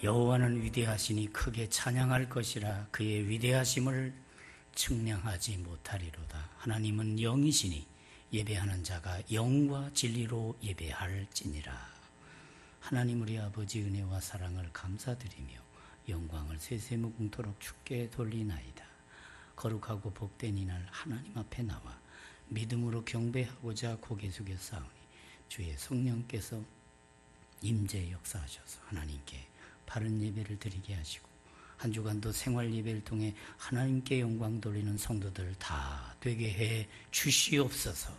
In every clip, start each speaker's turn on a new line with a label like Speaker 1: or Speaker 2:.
Speaker 1: 여호와는 위대하시니 크게 찬양할 것이라. 그의 위대하심을 측량하지 못하리로다. 하나님은 영이시니 예배하는 자가 영과 진리로 예배할지니라. 하나님 우리 아버지 은혜와 사랑을 감사드리며 영광을 세세무궁토록 주께 돌리나이다. 거룩하고 복된 이날 하나님 앞에 나와 믿음으로 경배하고자 고개 숙여 싸우니 주의 성령께서 임재 역사하셔서 하나님께 바른 예배를 드리게 하시고 한 주간도 생활 예배를 통해 하나님께 영광 돌리는 성도들 다 되게 해 주시옵소서.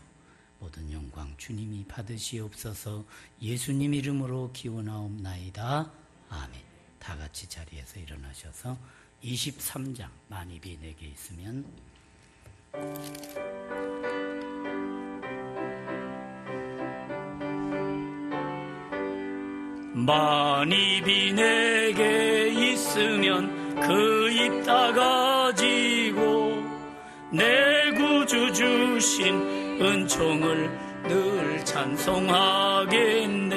Speaker 1: 모든 영광 주님이 받으시옵소서. 예수님 이름으로 기원하옵나이다. 아멘. 다 같이 자리에서 일어나셔서 23장 만입이 내게 있으면 만입이 내게 있으면 그 입 다가지고 내 구주 주신 은총을 늘 찬송하겠네.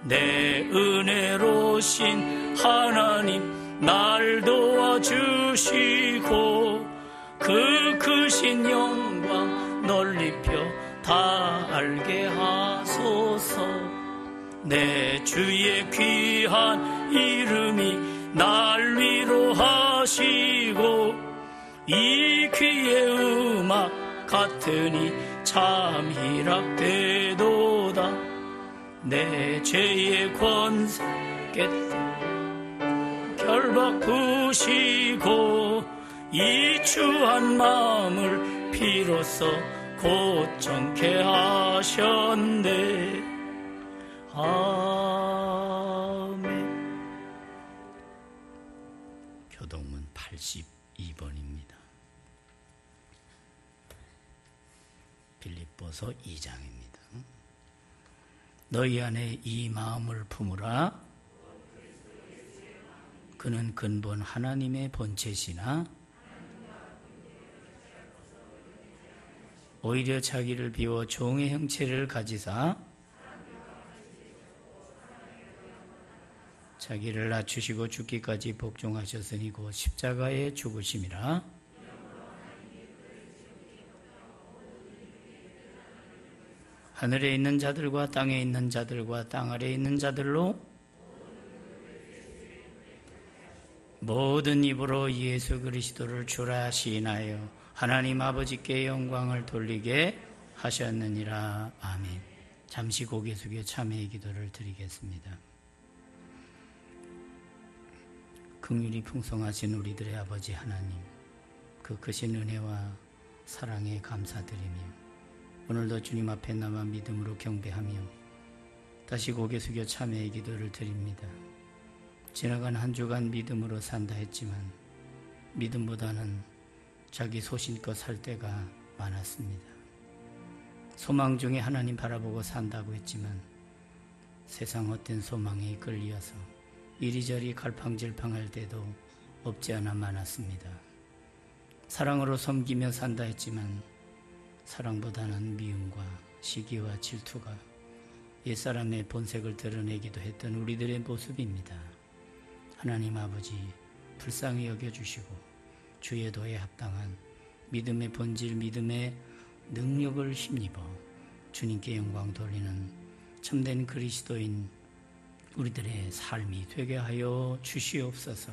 Speaker 1: 내 은혜로신 하나님 날 도와주시고 그 크신 영광 널리 펴 다 알게 하소서. 내 주의 귀한 이름이 날 위로하시고 이 귀의 음악 같으니 참 희락되도다. 내 죄의 권세 깨뜨려 결박 부시고 이 추한 마음을 비로소 고청케 하셨네. 아멘. 교동문 82번입니다. 빌립보서 2장입니다. 너희 안에 이 마음을 품으라. 그는 근본 하나님의 본체시나 오히려 자기를 비워 종의 형체를 가지사 자기를 낮추시고 죽기까지 복종하셨으니 곧 십자가에 죽으심이라. 하늘에 있는 자들과 땅에 있는 자들과 땅 아래에 있는 자들로 모든 입으로 예수 그리스도를 주라 시인하여 하나님 아버지께 영광을 돌리게 하셨느니라. 아멘. 잠시 고개 숙여 참회의 기도를 드리겠습니다. 긍휼이 풍성하신 우리들의 아버지 하나님, 그 크신 은혜와 사랑에 감사드리며 오늘도 주님 앞에 나와 믿음으로 경배하며 다시 고개 숙여 참회의 기도를 드립니다. 지나간 한 주간 믿음으로 산다 했지만 믿음보다는 자기 소신껏 살 때가 많았습니다. 소망 중에 하나님 바라보고 산다고 했지만 세상 헛된 소망에 이끌려서 이리저리 갈팡질팡할 때도 없지 않아 많았습니다. 사랑으로 섬기며 산다 했지만 사랑보다는 미움과 시기와 질투가 옛사람의 본색을 드러내기도 했던 우리들의 모습입니다. 하나님 아버지 불쌍히 여겨주시고 주의 도에 합당한 믿음의 본질, 믿음의 능력을 힘입어 주님께 영광 돌리는 참된 그리스도인 우리들의 삶이 되게 하여 주시옵소서.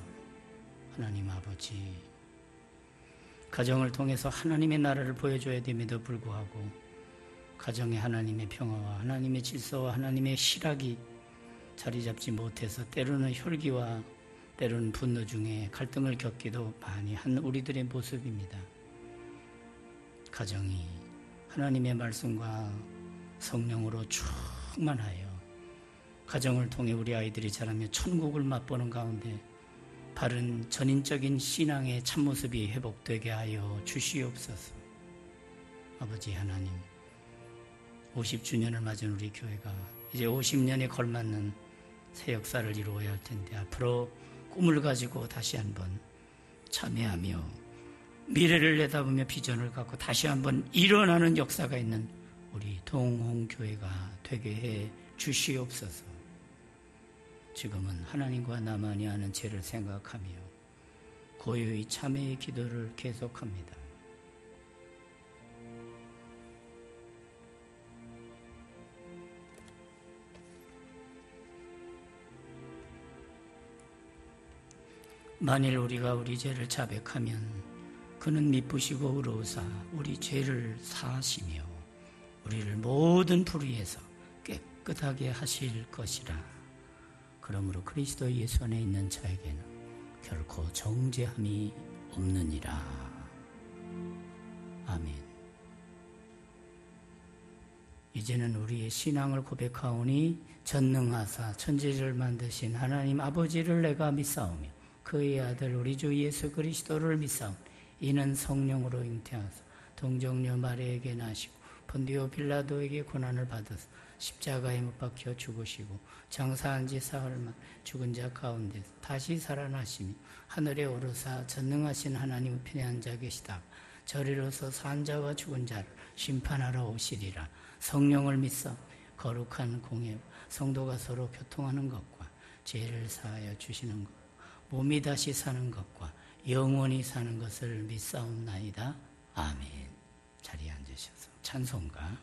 Speaker 1: 하나님 아버지, 가정을 통해서 하나님의 나라를 보여줘야 됨에도 불구하고 가정에 하나님의 평화와 하나님의 질서와 하나님의 실학이 자리 잡지 못해서 때로는 혈기와 때로는 분노 중에 갈등을 겪기도 많이 한 우리들의 모습입니다. 가정이 하나님의 말씀과 성령으로 충만하여 가정을 통해 우리 아이들이 자라며 천국을 맛보는 가운데 바른 전인적인 신앙의 참모습이 회복되게 하여 주시옵소서. 아버지 하나님, 50주년을 맞은 우리 교회가 이제 50년에 걸맞는 새 역사를 이루어야 할 텐데 앞으로 꿈을 가지고 다시 한번 참여하며 미래를 내다보며 비전을 갖고 다시 한번 일어나는 역사가 있는 우리 동홍교회가 되게 해 주시옵소서. 지금은 하나님과 나만이 아는 죄를 생각하며 고요히 참회의 기도를 계속합니다. 만일 우리가 우리 죄를 자백하면 그는 미쁘시고 의로우사 우리 죄를 사하시며 우리를 모든 불의에서 깨끗하게 하실 것이라. 그러므로 그리스도 예수 안에 있는 자에게는 결코 정죄함이 없느니라. 아멘. 이제는 우리의 신앙을 고백하오니 전능하사 천지를 만드신 하나님 아버지를 내가 믿사오며 그의 아들 우리 주 예수 그리스도를 믿사오니 이는 성령으로 잉태하사 동정녀 마리아에게 나시고 본디오 빌라도에게 고난을 받으사 십자가에 못 박혀 죽으시고 장사한 지 사흘만 죽은 자 가운데서 다시 살아나시며 하늘에 오르사 전능하신 하나님 우편에 앉아 계시다. 저리로서 산 자와 죽은 자를 심판하러 오시리라. 성령을 믿사 거룩한 공예와 성도가 서로 교통하는 것과 죄를 사하여 주시는 것, 몸이 다시 사는 것과 영원히 사는 것을 믿사옵나이다. 아멘. 자리에 앉으셔서 찬송가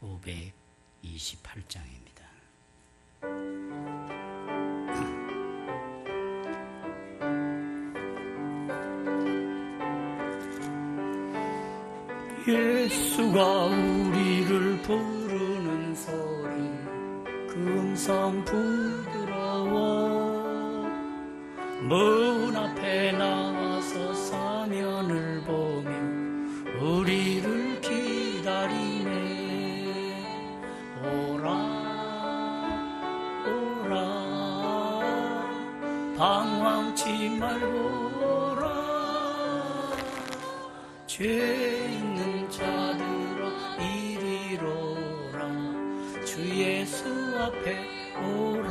Speaker 1: 528장입니다. 예수가 우리를 부르는 소리 그 음성 부드러워 문 앞에 나와서 사면을 보며 우리를 기다리네. 오라 오라 방황치 말고 오라 죄 있는 자들아 이리로라 주 예수 앞에 오라.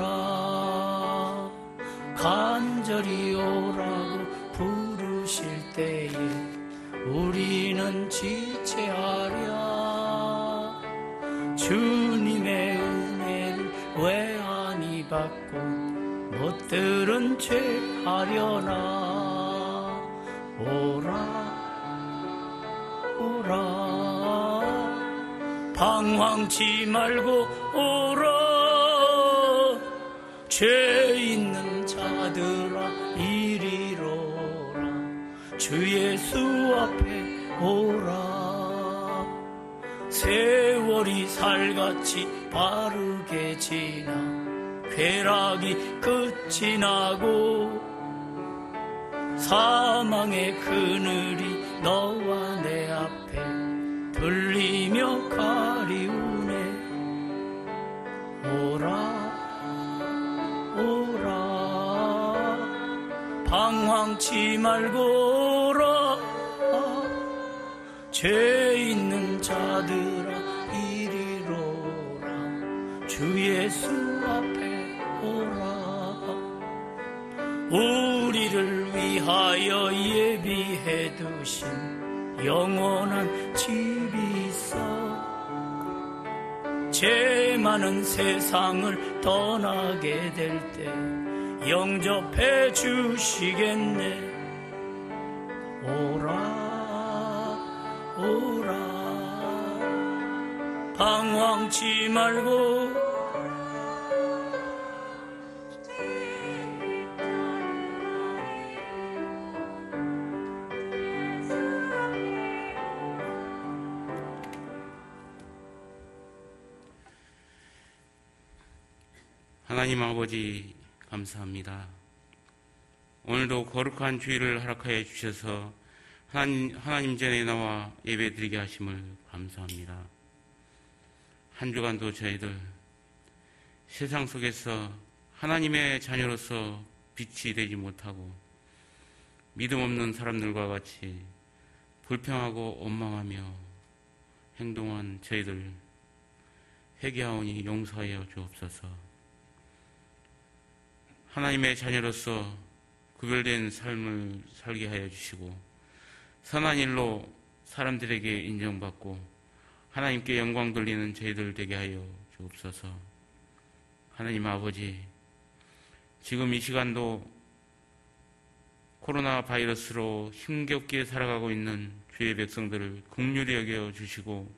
Speaker 1: 간절히 오라고 부르실 때에 우리는 지체하랴. 주님의 은혜를 왜 아니 받고 못 들은 죄 하려나. 오라 오라 방황치 말고 오라. 죄 있는 자들아 이리로라 주 예수 앞에 오라. 세월이 살같이 빠르게 지나 쾌락이 끝이 나고 사망의 그늘이 너와 내 앞에 들리며 가리우네. 오라 오라 방황치 말고 오라. 죄 있는 자들아 이리로라 주 예수 앞에 오라. 우리를 위하여 예비해 두신 영원한 집이 있어 죄 많은 세상을 떠나게 될 때 영접해 주시겠네. 오라 오라 방황치 말고
Speaker 2: 하나님 아버지 감사합니다. 오늘도 거룩한 주일을 허락하여 주셔서 하나님 전에 나와 예배드리게 하심을 감사합니다. 한 주간도 저희들 세상 속에서 하나님의 자녀로서 빛이 되지 못하고 믿음 없는 사람들과 같이 불평하고 원망하며 행동한 저희들 회개하오니 용서하여 주옵소서. 하나님의 자녀로서 구별된 삶을 살게 하여 주시고 선한 일로 사람들에게 인정받고 하나님께 영광 돌리는 저희들 되게 하여 주옵소서. 하나님 아버지, 지금 이 시간도 코로나 바이러스로 힘겹게 살아가고 있는 주의 백성들을 긍휼히 여겨 주시고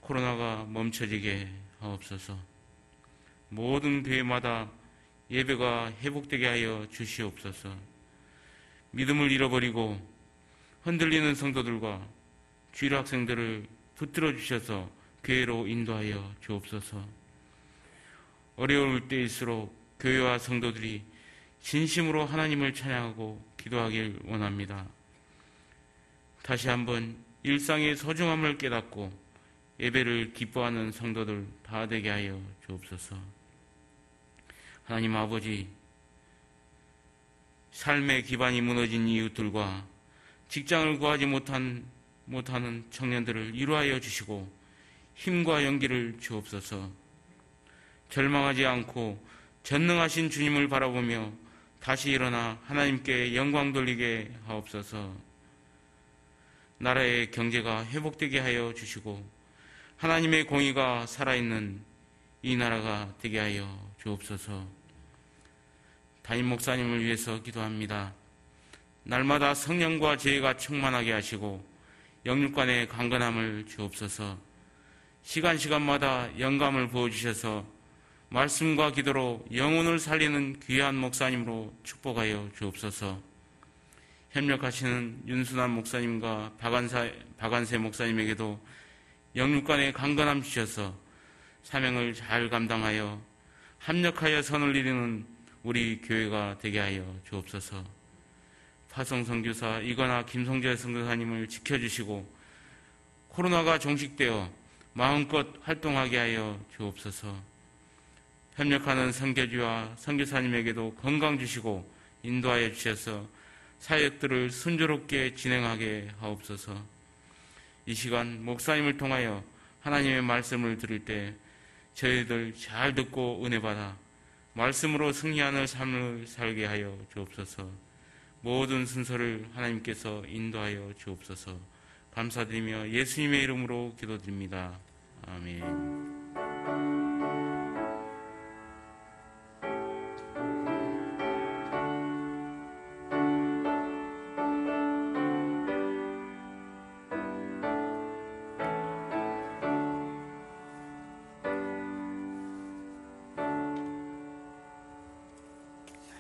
Speaker 2: 코로나가 멈춰지게 하옵소서. 모든 교회마다 예배가 회복되게 하여 주시옵소서. 믿음을 잃어버리고 흔들리는 성도들과 주일 학생들을 붙들어 주셔서 교회로 인도하여 주옵소서. 어려울 때일수록 교회와 성도들이 진심으로 하나님을 찬양하고 기도하길 원합니다. 다시 한번 일상의 소중함을 깨닫고 예배를 기뻐하는 성도들 다 되게 하여 주옵소서. 하나님 아버지, 삶의 기반이 무너진 이웃들과 직장을 구하지 못하는 청년들을 위로하여 주시고 힘과 용기를 주옵소서. 절망하지 않고 전능하신 주님을 바라보며 다시 일어나 하나님께 영광 돌리게 하옵소서. 나라의 경제가 회복되게 하여 주시고 하나님의 공의가 살아있는 이 나라가 되게 하여 주옵소서. 담임 목사님을 위해서 기도합니다. 날마다 성령과 지혜가 충만하게 하시고 영육간의 강건함을 주옵소서. 시간마다 영감을 부어주셔서 말씀과 기도로 영혼을 살리는 귀한 목사님으로 축복하여 주옵소서. 협력하시는 윤순환 목사님과 박안세 목사님에게도 영육간의 강건함 주셔서 사명을 잘 감당하여 합력하여 선을 이루는 우리 교회가 되게 하여 주옵소서. 파송 선교사 이건아 김성재 선교사님을 지켜주시고 코로나가 종식되어 마음껏 활동하게 하여 주옵소서. 협력하는 선교지와 선교사님에게도 건강 주시고 인도하여 주셔서 사역들을 순조롭게 진행하게 하옵소서. 이 시간 목사님을 통하여 하나님의 말씀을 들을 때 저희들 잘 듣고 은혜 받아 말씀으로 승리하는 삶을 살게 하여 주옵소서. 모든 순서를 하나님께서 인도하여 주옵소서. 감사드리며 예수님의 이름으로 기도드립니다. 아멘.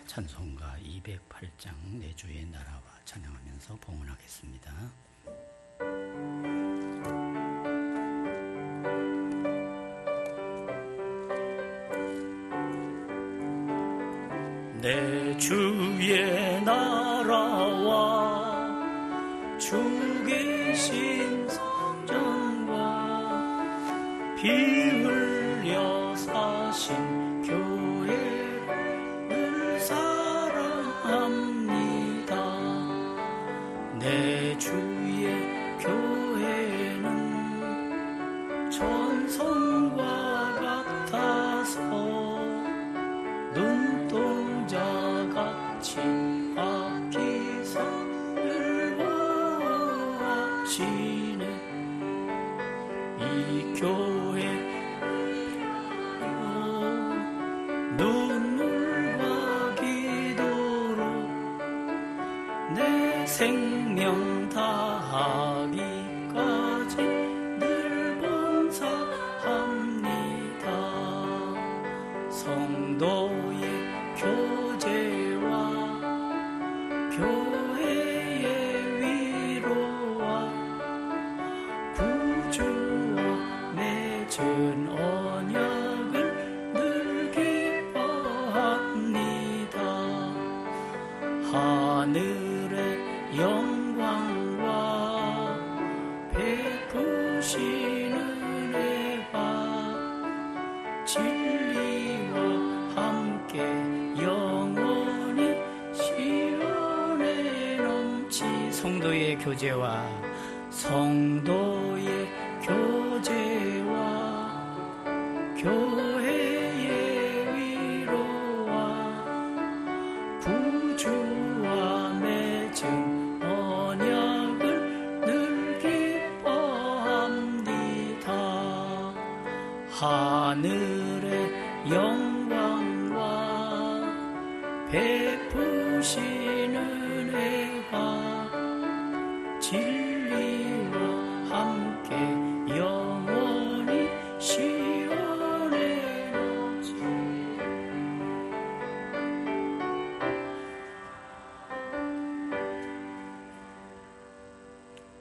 Speaker 1: 찬송가 208장 내 주의 나라와 찬양하면서 봉헌하겠습니다. 내 주의 나라와 주 계신 성전과 피 흘려 사신 내 주의 교회는 전성과 같아서 눈동자같이 아끼사 늘어지네. 이 교회 눈물과 기도로 내 생명 다하기까지 늘 봉사합니다. 성도의 교제와 교회의 위로와 구주와 맺은 언약을 늘 기뻐합니다. 하늘의 영광과 베푸신 은혜가 진리와 함께 영원히 시온에 넘치. 성도의 교제와 교회의 위로와 구주와 맺은 언약을 늘 기뻐합니다. 하늘의 영광과 베푸시는 은혜가 진리와 함께 영원히 시온에 나지.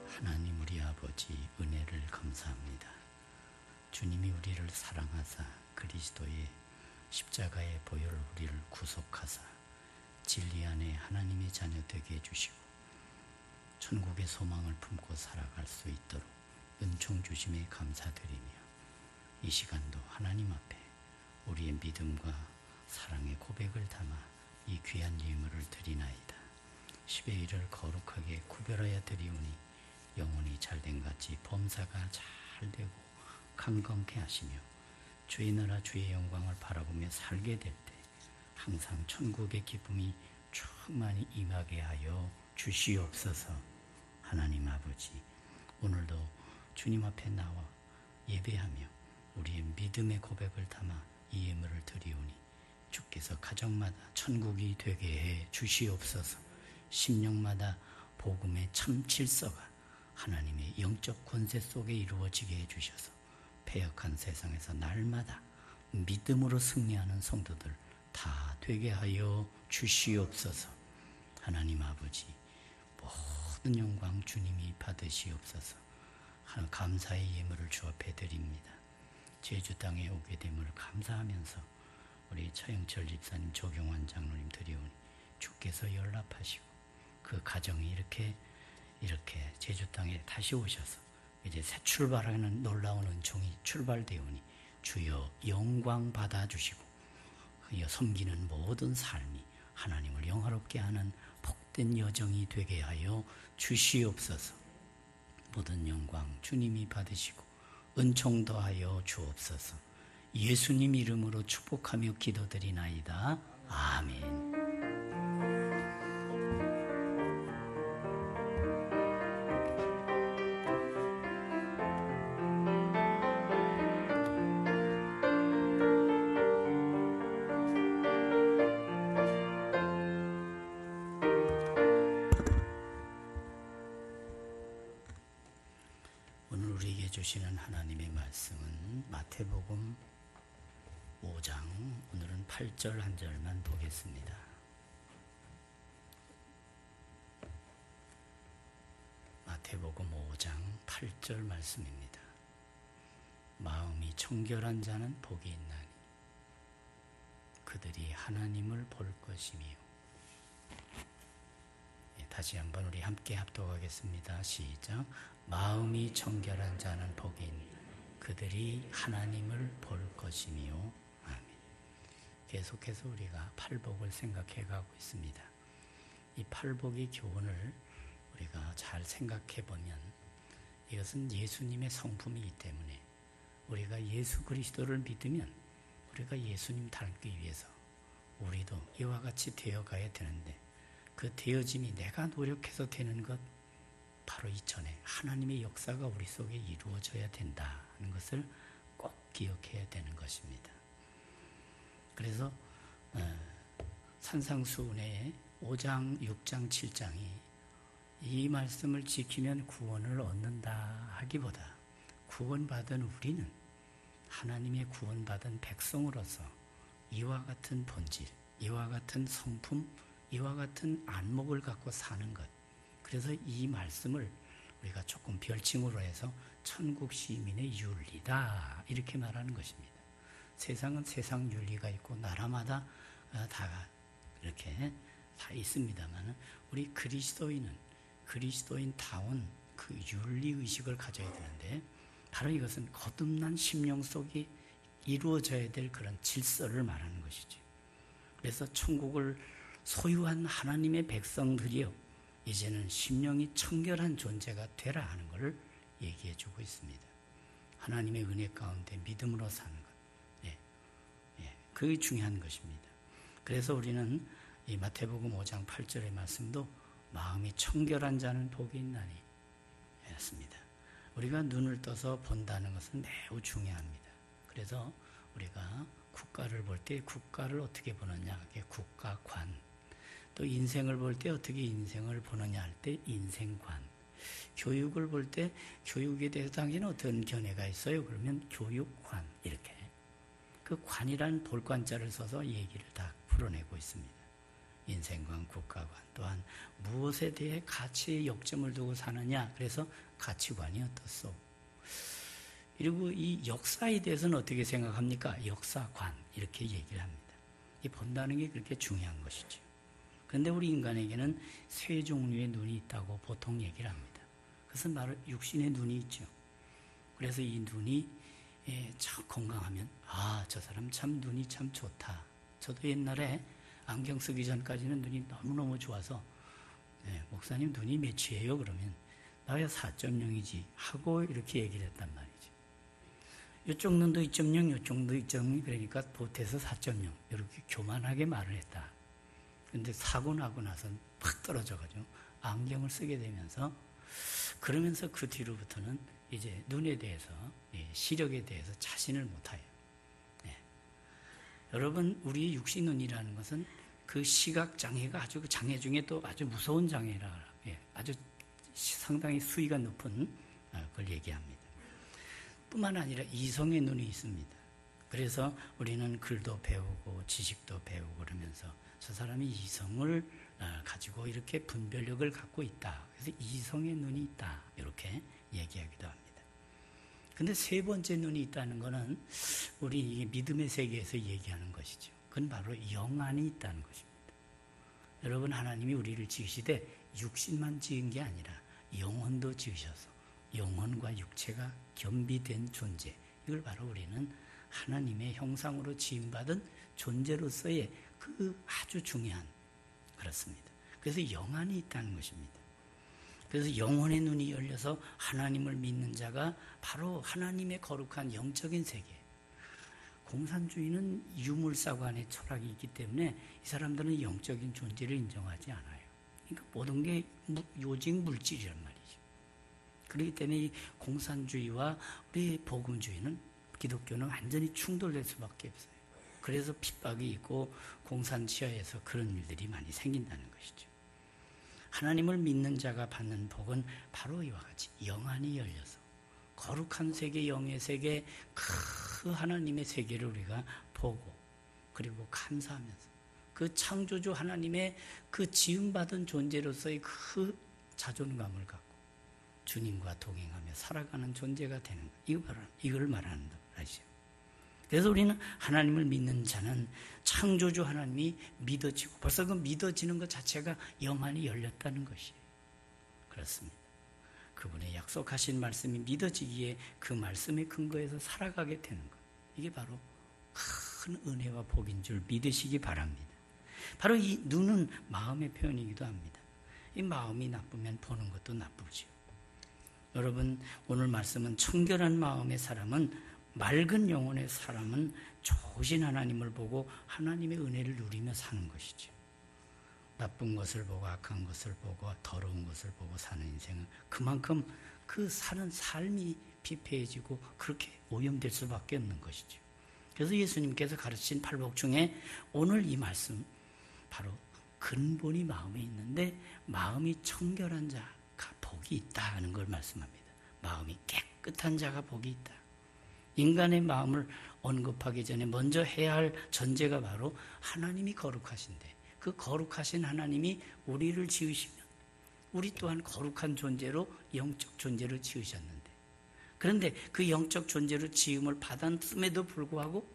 Speaker 1: 하나님 우리 아버지 은혜를 감사합니다. 주님이 우리를 사랑하사 그리스도의 십자가의 보혈로 우리를 구속하사 진리 안에 하나님의 자녀 되게 해주시고 천국의 소망을 품고 살아갈 수 있도록 은총 주심에 감사드리며 이 시간도 하나님 앞에 우리의 믿음과 사랑의 고백을 담아 이 귀한 예물을 드리나이다. 10의 1을 거룩하게 구별하여 드리오니 영혼이 잘된 같이 범사가 잘 되고 강건케 하시며 주의 나라 주의 영광을 바라보며 살게 될 때 항상 천국의 기쁨이 충만히 임하게 하여 주시옵소서. 하나님 아버지, 오늘도 주님 앞에 나와 예배하며 우리의 믿음의 고백을 담아 이 예물을 드리오니 주께서 가정마다 천국이 되게 해 주시옵소서. 심령마다 복음의 참 질서가 하나님의 영적 권세 속에 이루어지게 해주셔서 패역한 세상에서 날마다 믿음으로 승리하는 성도들 다 되게 하여 주시옵소서. 하나님 아버지, 모든 영광 주님이 받으시옵소서. 감사의 예물을 주 앞에 드립니다. 제주 땅에 오게 됨을 감사하면서 우리 차영철 집사님, 조경환 장로님 드리오니 주께서 연락하시고 그 가정이 이렇게 제주 땅에 다시 오셔서 이제 새 출발하는 놀라운 은총이 출발되오니 주여 영광 받아주시고 그여 섬기는 모든 삶이 하나님을 영화롭게 하는 복된 여정이 되게 하여 주시옵소서. 모든 영광 주님이 받으시고 은총 더하여 주옵소서. 예수님 이름으로 축복하며 기도드리나이다. 아멘. 오늘 우리에게 주시는 하나님의 말씀은 마태복음 5장, 오늘은 8절 한 절만 보겠습니다. 마태복음 5장 8절 말씀입니다. 마음이 청결한 자는 복이 있나니 그들이 하나님을 볼 것이며. 다시 한번 우리 함께 합독하겠습니다. 시작. 마음이 청결한 자는 복이 있나니 그들이 하나님을 볼 것이며. 아멘. 계속해서 우리가 팔복을 생각해 가고 있습니다. 이 팔복의 교훈을 우리가 잘 생각해 보면 이것은 예수님의 성품이기 때문에 우리가 예수 그리스도를 믿으면 우리가 예수님 닮기 위해서 우리도 이와 같이 되어가야 되는데 그 되어짐이 내가 노력해서 되는 것 바로 이전에 하나님의 역사가 우리 속에 이루어져야 된다는 것을 꼭 기억해야 되는 것입니다. 그래서 산상수훈의 5장, 6장, 7장이 이 말씀을 지키면 구원을 얻는다 하기보다 구원받은 우리는 하나님의 구원받은 백성으로서 이와 같은 본질, 이와 같은 성품, 이와 같은 안목을 갖고 사는 것. 그래서 이 말씀을 우리가 조금 별칭으로 해서 천국 시민의 윤리다 이렇게 말하는 것입니다. 세상은 세상 윤리가 있고 나라마다 다 이렇게 다 있습니다만 우리 그리스도인은 그리스도인다운 그 윤리의식을 가져야 되는데 바로 이것은 거듭난 심령 속에 이루어져야 될 그런 질서를 말하는 것이죠. 그래서 천국을 소유한 하나님의 백성들이요 이제는 심령이 청결한 존재가 되라 하는 것을 얘기해 주고 있습니다. 하나님의 은혜 가운데 믿음으로 사는 것. 그게 중요한 것입니다. 그래서 우리는 이 마태복음 5장 8절의 말씀도 마음이 청결한 자는 복이 있나니 했습니다. 우리가 눈을 떠서 본다는 것은 매우 중요합니다. 그래서 우리가 국가를 볼 때 국가를 어떻게 보느냐, 그게 국가관. 또 인생을 볼 때 어떻게 인생을 보느냐 할 때 인생관. 교육을 볼 때 교육에 대해서 당신은 어떤 견해가 있어요? 그러면 교육관. 이렇게 그 관이란 돌관자를 써서 얘기를 다 풀어내고 있습니다. 인생관, 국가관. 또한 무엇에 대해 가치의 역점을 두고 사느냐, 그래서 가치관이 어떻소. 그리고 이 역사에 대해서는 어떻게 생각합니까? 역사관. 이렇게 얘기를 합니다. 이 본다는 게 그렇게 중요한 것이죠. 그런데 우리 인간에게는 세 종류의 눈이 있다고 보통 얘기를 합니다. 그것은 바로 육신의 눈이 있죠. 그래서 이 눈이 참 건강하면 저 사람 참 눈이 참 좋다. 저도 옛날에 안경 쓰기 전까지는 눈이 너무너무 좋아서 목사님 눈이 몇이에요? 그러면 나야 4.0이지 하고 이렇게 얘기를 했단 말이죠. 이쪽 눈도 2.0, 이쪽 눈도 2.0, 그러니까 보태서 4.0 이렇게 교만하게 말을 했다. 근데 사고 나고 나서 팍 떨어져가지고 안경을 쓰게 되면서, 그러면서 그 뒤로부터는 이제 눈에 대해서, 시력에 대해서 자신을 못해요. 여러분, 우리의 육신눈이라는 것은 그 시각장애가 아주 그 장애 중에 또 아주 무서운 장애라, 아주 상당히 수위가 높은 걸 얘기합니다. 뿐만 아니라 이성의 눈이 있습니다. 그래서 우리는 글도 배우고 지식도 배우고 그러면서 저 사람이 이성을 가지고 이렇게 분별력을 갖고 있다. 그래서 이성의 눈이 있다. 이렇게 얘기하기도 합니다. 근데 세 번째 눈이 있다는 것은 우리 믿음의 세계에서 얘기하는 것이죠. 그건 바로 영안이 있다는 것입니다. 여러분, 하나님이 우리를 지으시되 육신만 지은 게 아니라 영혼도 지으셔서 영혼과 육체가 겸비된 존재, 이걸 바로 우리는 하나님의 형상으로 지음받은 존재로서의 그 아주 중요한, 그렇습니다. 그래서 영안이 있다는 것입니다. 그래서 영혼의 눈이 열려서 하나님을 믿는 자가 바로 하나님의 거룩한 영적인 세계. 공산주의는 유물사관의 철학이 있기 때문에 이 사람들은 영적인 존재를 인정하지 않아요. 그러니까 모든 게 오직 물질이란 말이죠. 그렇기 때문에 이 공산주의와 우리 복음주의는, 기독교는 완전히 충돌될 수밖에 없어요. 그래서 핍박이 있고 공산치하에서 그런 일들이 많이 생긴다는 것이죠. 하나님을 믿는 자가 받는 복은 바로 이와 같이 영안이 열려서 거룩한 세계, 영의 세계, 그 하나님의 세계를 우리가 보고 그리고 감사하면서 그 창조주 하나님의 그 지음받은 존재로서의 그 자존감을 갖고 주님과 동행하며 살아가는 존재가 되는 것, 이걸 말하는 것이죠. 그래서 우리는 하나님을 믿는 자는 창조주 하나님이 믿어지고, 벌써 그 믿어지는 것 자체가 영안이 열렸다는 것이에요. 그렇습니다. 그분의 약속하신 말씀이 믿어지기에 그 말씀의 근거에서 살아가게 되는 것, 이게 바로 큰 은혜와 복인 줄 믿으시기 바랍니다. 바로 이 눈은 마음의 표현이기도 합니다. 이 마음이 나쁘면 보는 것도 나쁘죠. 여러분, 오늘 말씀은 청결한 마음의 사람은, 맑은 영혼의 사람은 좋으신 하나님을 보고 하나님의 은혜를 누리며 사는 것이죠. 나쁜 것을 보고 악한 것을 보고 더러운 것을 보고 사는 인생은 그만큼 그 사는 삶이 피폐해지고 그렇게 오염될 수밖에 없는 것이죠. 그래서 예수님께서 가르친 팔복 중에 오늘 이 말씀, 바로 근본이 마음에 있는데 마음이 청결한 자가 복이 있다 하는 걸 말씀합니다. 마음이 깨끗한 자가 복이 있다. 인간의 마음을 언급하기 전에 먼저 해야 할 전제가 바로 하나님이 거룩하신데, 그 거룩하신 하나님이 우리를 지으시면 우리 또한 거룩한 존재로, 영적 존재로 지으셨는데, 그런데 그 영적 존재로 지음을 받았음에도 불구하고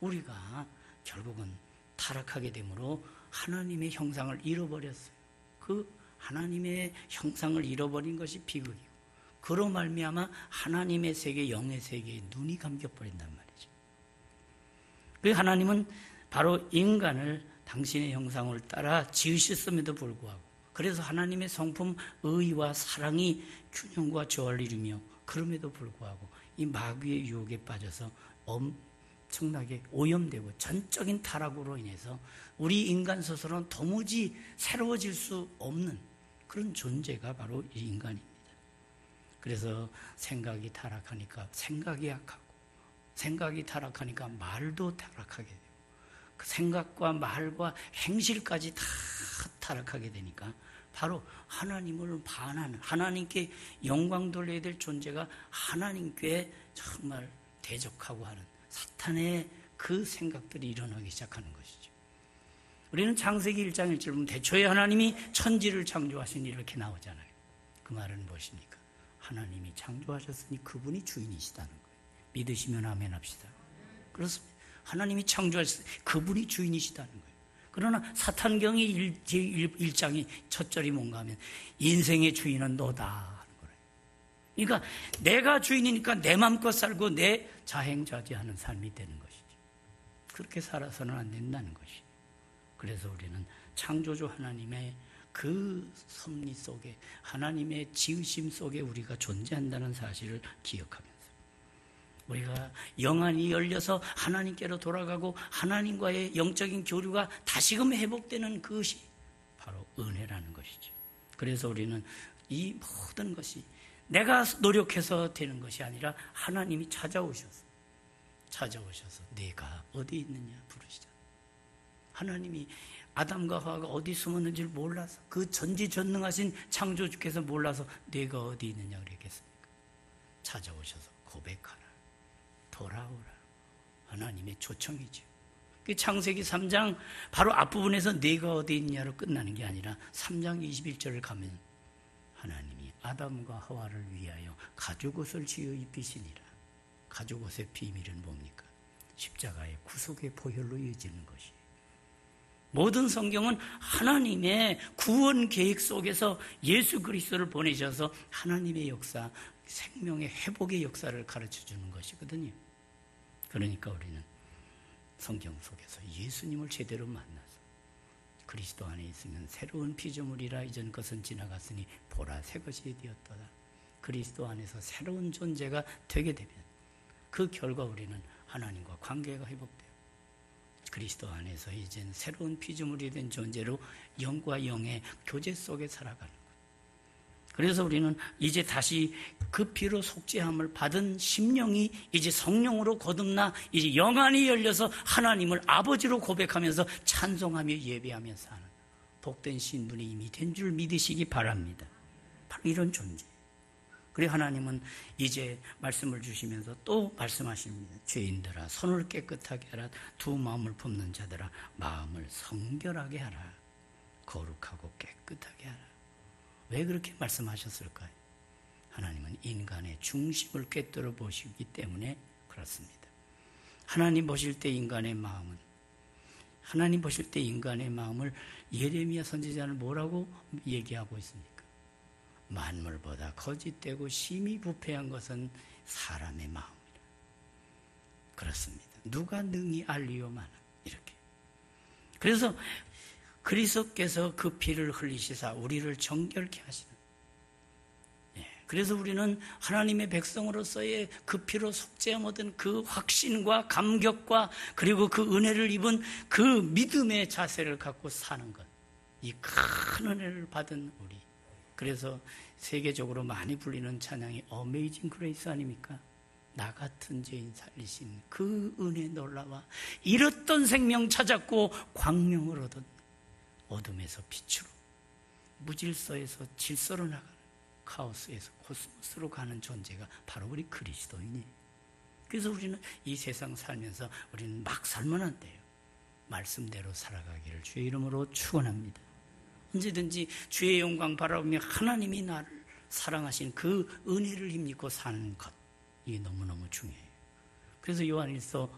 Speaker 1: 우리가 결국은 타락하게 되므로 하나님의 형상을 잃어버렸어요. 그 하나님의 형상을 잃어버린 것이 비극이고, 그로 말미암아 하나님의 세계, 영의 세계에 눈이 감겨버린단 말이죠. 그 하나님은 바로 인간을 당신의 형상을 따라 지으셨음에도 불구하고, 그래서 하나님의 성품 의와 사랑이 균형과 조화를 이루며, 그럼에도 불구하고 이 마귀의 유혹에 빠져서 엄청나게 오염되고 전적인 타락으로 인해서 우리 인간 스스로는 도무지 새로워질 수 없는 그런 존재가 바로 이 인간입니다. 그래서 생각이 타락하니까 생각이 약하고, 생각이 타락하니까 말도 타락하게 되고 그 생각과 말과 행실까지 다 타락하게 되니까 바로 하나님을 반하는, 하나님께 영광 돌려야 될 존재가 하나님께 정말 대적하고 하는 사탄의 그 생각들이 일어나기 시작하는 것이죠. 우리는 창세기 1장 1절 보면 대초에 하나님이 천지를 창조하시니 이렇게 나오잖아요. 그 말은 무엇입니까? 하나님이 창조하셨으니 그분이 주인이시다는 거예요. 믿으시면 아멘 합시다. 그렇습니다. 하나님이 창조하셨으니 그분이 주인이시다는 거예요. 그러나 사탄경의 1장이 첫 절이 뭔가 하면 인생의 주인은 너다 하는 거예요. 그러니까 내가 주인이니까 내 마음껏 살고 내 자행자재하는 삶이 되는 것이죠. 그렇게 살아서는 안 된다는 것이죠. 그래서 우리는 창조주 하나님의 그 섭리 속에, 하나님의 지으심 속에 우리가 존재한다는 사실을 기억하면서 우리가 영안이 열려서 하나님께로 돌아가고 하나님과의 영적인 교류가 다시금 회복되는 그것이 바로 은혜라는 것이죠. 그래서 우리는 이 모든 것이 내가 노력해서 되는 것이 아니라 하나님이 찾아오셔서 내가 어디 있느냐 부르시자. 하나님이 아담과 하와가 어디 숨었는지를 몰라서, 그 전지전능하신 창조주께서 몰라서 내가 어디 있느냐 그랬겠습니까? 찾아오셔서 고백하라, 돌아오라. 하나님의 초청이죠. 그 창세기 3장 바로 앞부분에서 내가 어디 있냐로 끝나는 게 아니라 3장 21절을 가면 하나님이 아담과 하와를 위하여 가죽옷을 지어 입히시니라. 가죽옷의 비밀은 뭡니까? 십자가의 구속의 보혈로 이어지는 것이에요. 모든 성경은 하나님의 구원 계획 속에서 예수 그리스도를 보내셔서 하나님의 역사, 생명의 회복의 역사를 가르쳐주는 것이거든요. 그러니까 우리는 성경 속에서 예수님을 제대로 만나서 그리스도 안에 있으면 새로운 피조물이라 이전 것은 지나갔으니 보라 새 것이 되었도다. 그리스도 안에서 새로운 존재가 되게 되면 그 결과 우리는 하나님과 관계가 회복돼요. 그리스도 안에서 이제는 새로운 피조물이 된 존재로 영과 영의 교제 속에 살아가는 것. 그래서 우리는 이제 다시 그 피로 속죄함을 받은 심령이 이제 성령으로 거듭나 이제 영안이 열려서 하나님을 아버지로 고백하면서 찬송하며 예배하며 사는 복된 신분이 이미 된 줄 믿으시기 바랍니다. 바로 이런 존재. 그래 하나님은 이제 말씀을 주시면서 또 말씀하십니다. 죄인들아 손을 깨끗하게 하라. 두 마음을 품는 자들아 마음을 성결하게 하라. 거룩하고 깨끗하게 하라. 왜 그렇게 말씀하셨을까요? 하나님은 인간의 중심을 꿰뚫어 보시기 때문에 그렇습니다. 하나님 보실 때 인간의 마음은, 하나님 보실 때 인간의 마음을 예레미야 선지자는 뭐라고 얘기하고 있습니까? 만물보다 거짓되고 심히 부패한 것은 사람의 마음이라. 그렇습니다. 누가 능히 알리오마나 이렇게. 그래서 그리스도께서 그 피를 흘리시사 우리를 정결케 하시는. 그래서 우리는 하나님의 백성으로서의 그 피로 속죄함 얻은 그 확신과 감격과 그리고 그 은혜를 입은 그 믿음의 자세를 갖고 사는 것. 이 큰 은혜를 받은 우리. 그래서 세계적으로 많이 불리는 찬양이 어메이징 그레이스 아닙니까? 나 같은 죄인 살리신 그 은혜 놀라와 잃었던 생명 찾았고 광명을 얻은 어둠에서 빛으로, 무질서에서 질서로 나가는, 카오스에서 코스모스로 가는 존재가 바로 우리 그리스도인이에요. 그래서 우리는 이 세상 살면서 우리는 막 살면 안 돼요. 말씀대로 살아가기를 주의 이름으로 축원합니다. 언제든지 주의 영광 바라보며 하나님이 나를 사랑하신 그 은혜를 힘입고 사는 것, 이게 너무너무 중요해요. 그래서 요한일서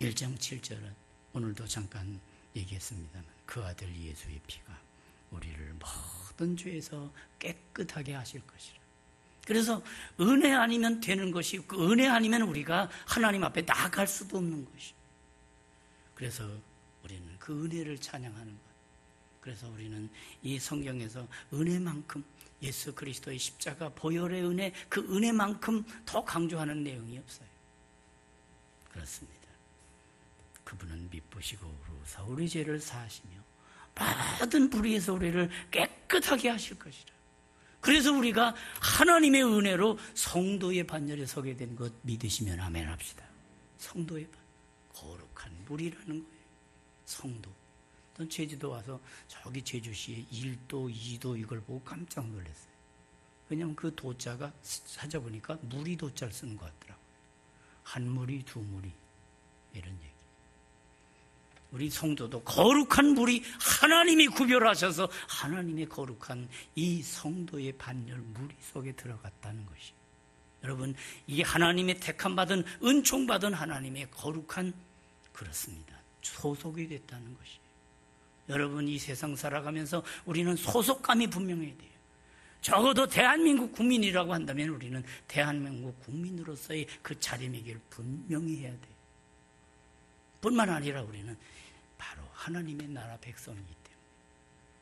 Speaker 1: 1장 7절은 오늘도 잠깐 얘기했습니다만 그 아들 예수의 피가 우리를 모든 죄에서 깨끗하게 하실 것이라. 그래서 은혜 아니면 되는 것이 없고 은혜 아니면 우리가 하나님 앞에 나아갈 수도 없는 것이. 그래서 우리는 그 은혜를 찬양하는 것. 그래서 우리는 이 성경에서 은혜만큼 예수 그리스도의 십자가 보혈의 은혜, 그 은혜만큼 더 강조하는 내용이 없어요. 그렇습니다. 그분은 미쁘시고 우루사 우리 죄를 사하시며 모든 불의에서 우리를 깨끗하게 하실 것이라. 그래서 우리가 하나님의 은혜로 성도의 반열에 서게 된 것 믿으시면 아멘 합시다. 성도의 반, 거룩한 물이라는 거예요. 성도. 전 제주도 와서 저기 제주시에 1도, 2도 이걸 보고 깜짝 놀랐어요. 왜냐하면 그 도자가 찾아보니까 물이 도자를 쓰는 것 같더라고요. 한 물이, 두 물이 이런 얘기. 우리 성도도 거룩한 물이 하나님이 구별하셔서 하나님의 거룩한 이 성도의 반열 무리 속에 들어갔다는 것이, 여러분, 이게 하나님의 택함받은 은총받은 하나님의 거룩한, 그렇습니다, 소속이 됐다는 것이. 여러분, 이 세상 살아가면서 우리는 소속감이 분명해야 돼요. 적어도 대한민국 국민이라고 한다면 우리는 대한민국 국민으로서의 그 자리매김을 분명히 해야 돼요. 뿐만 아니라 우리는 바로 하나님의 나라 백성이기 때문에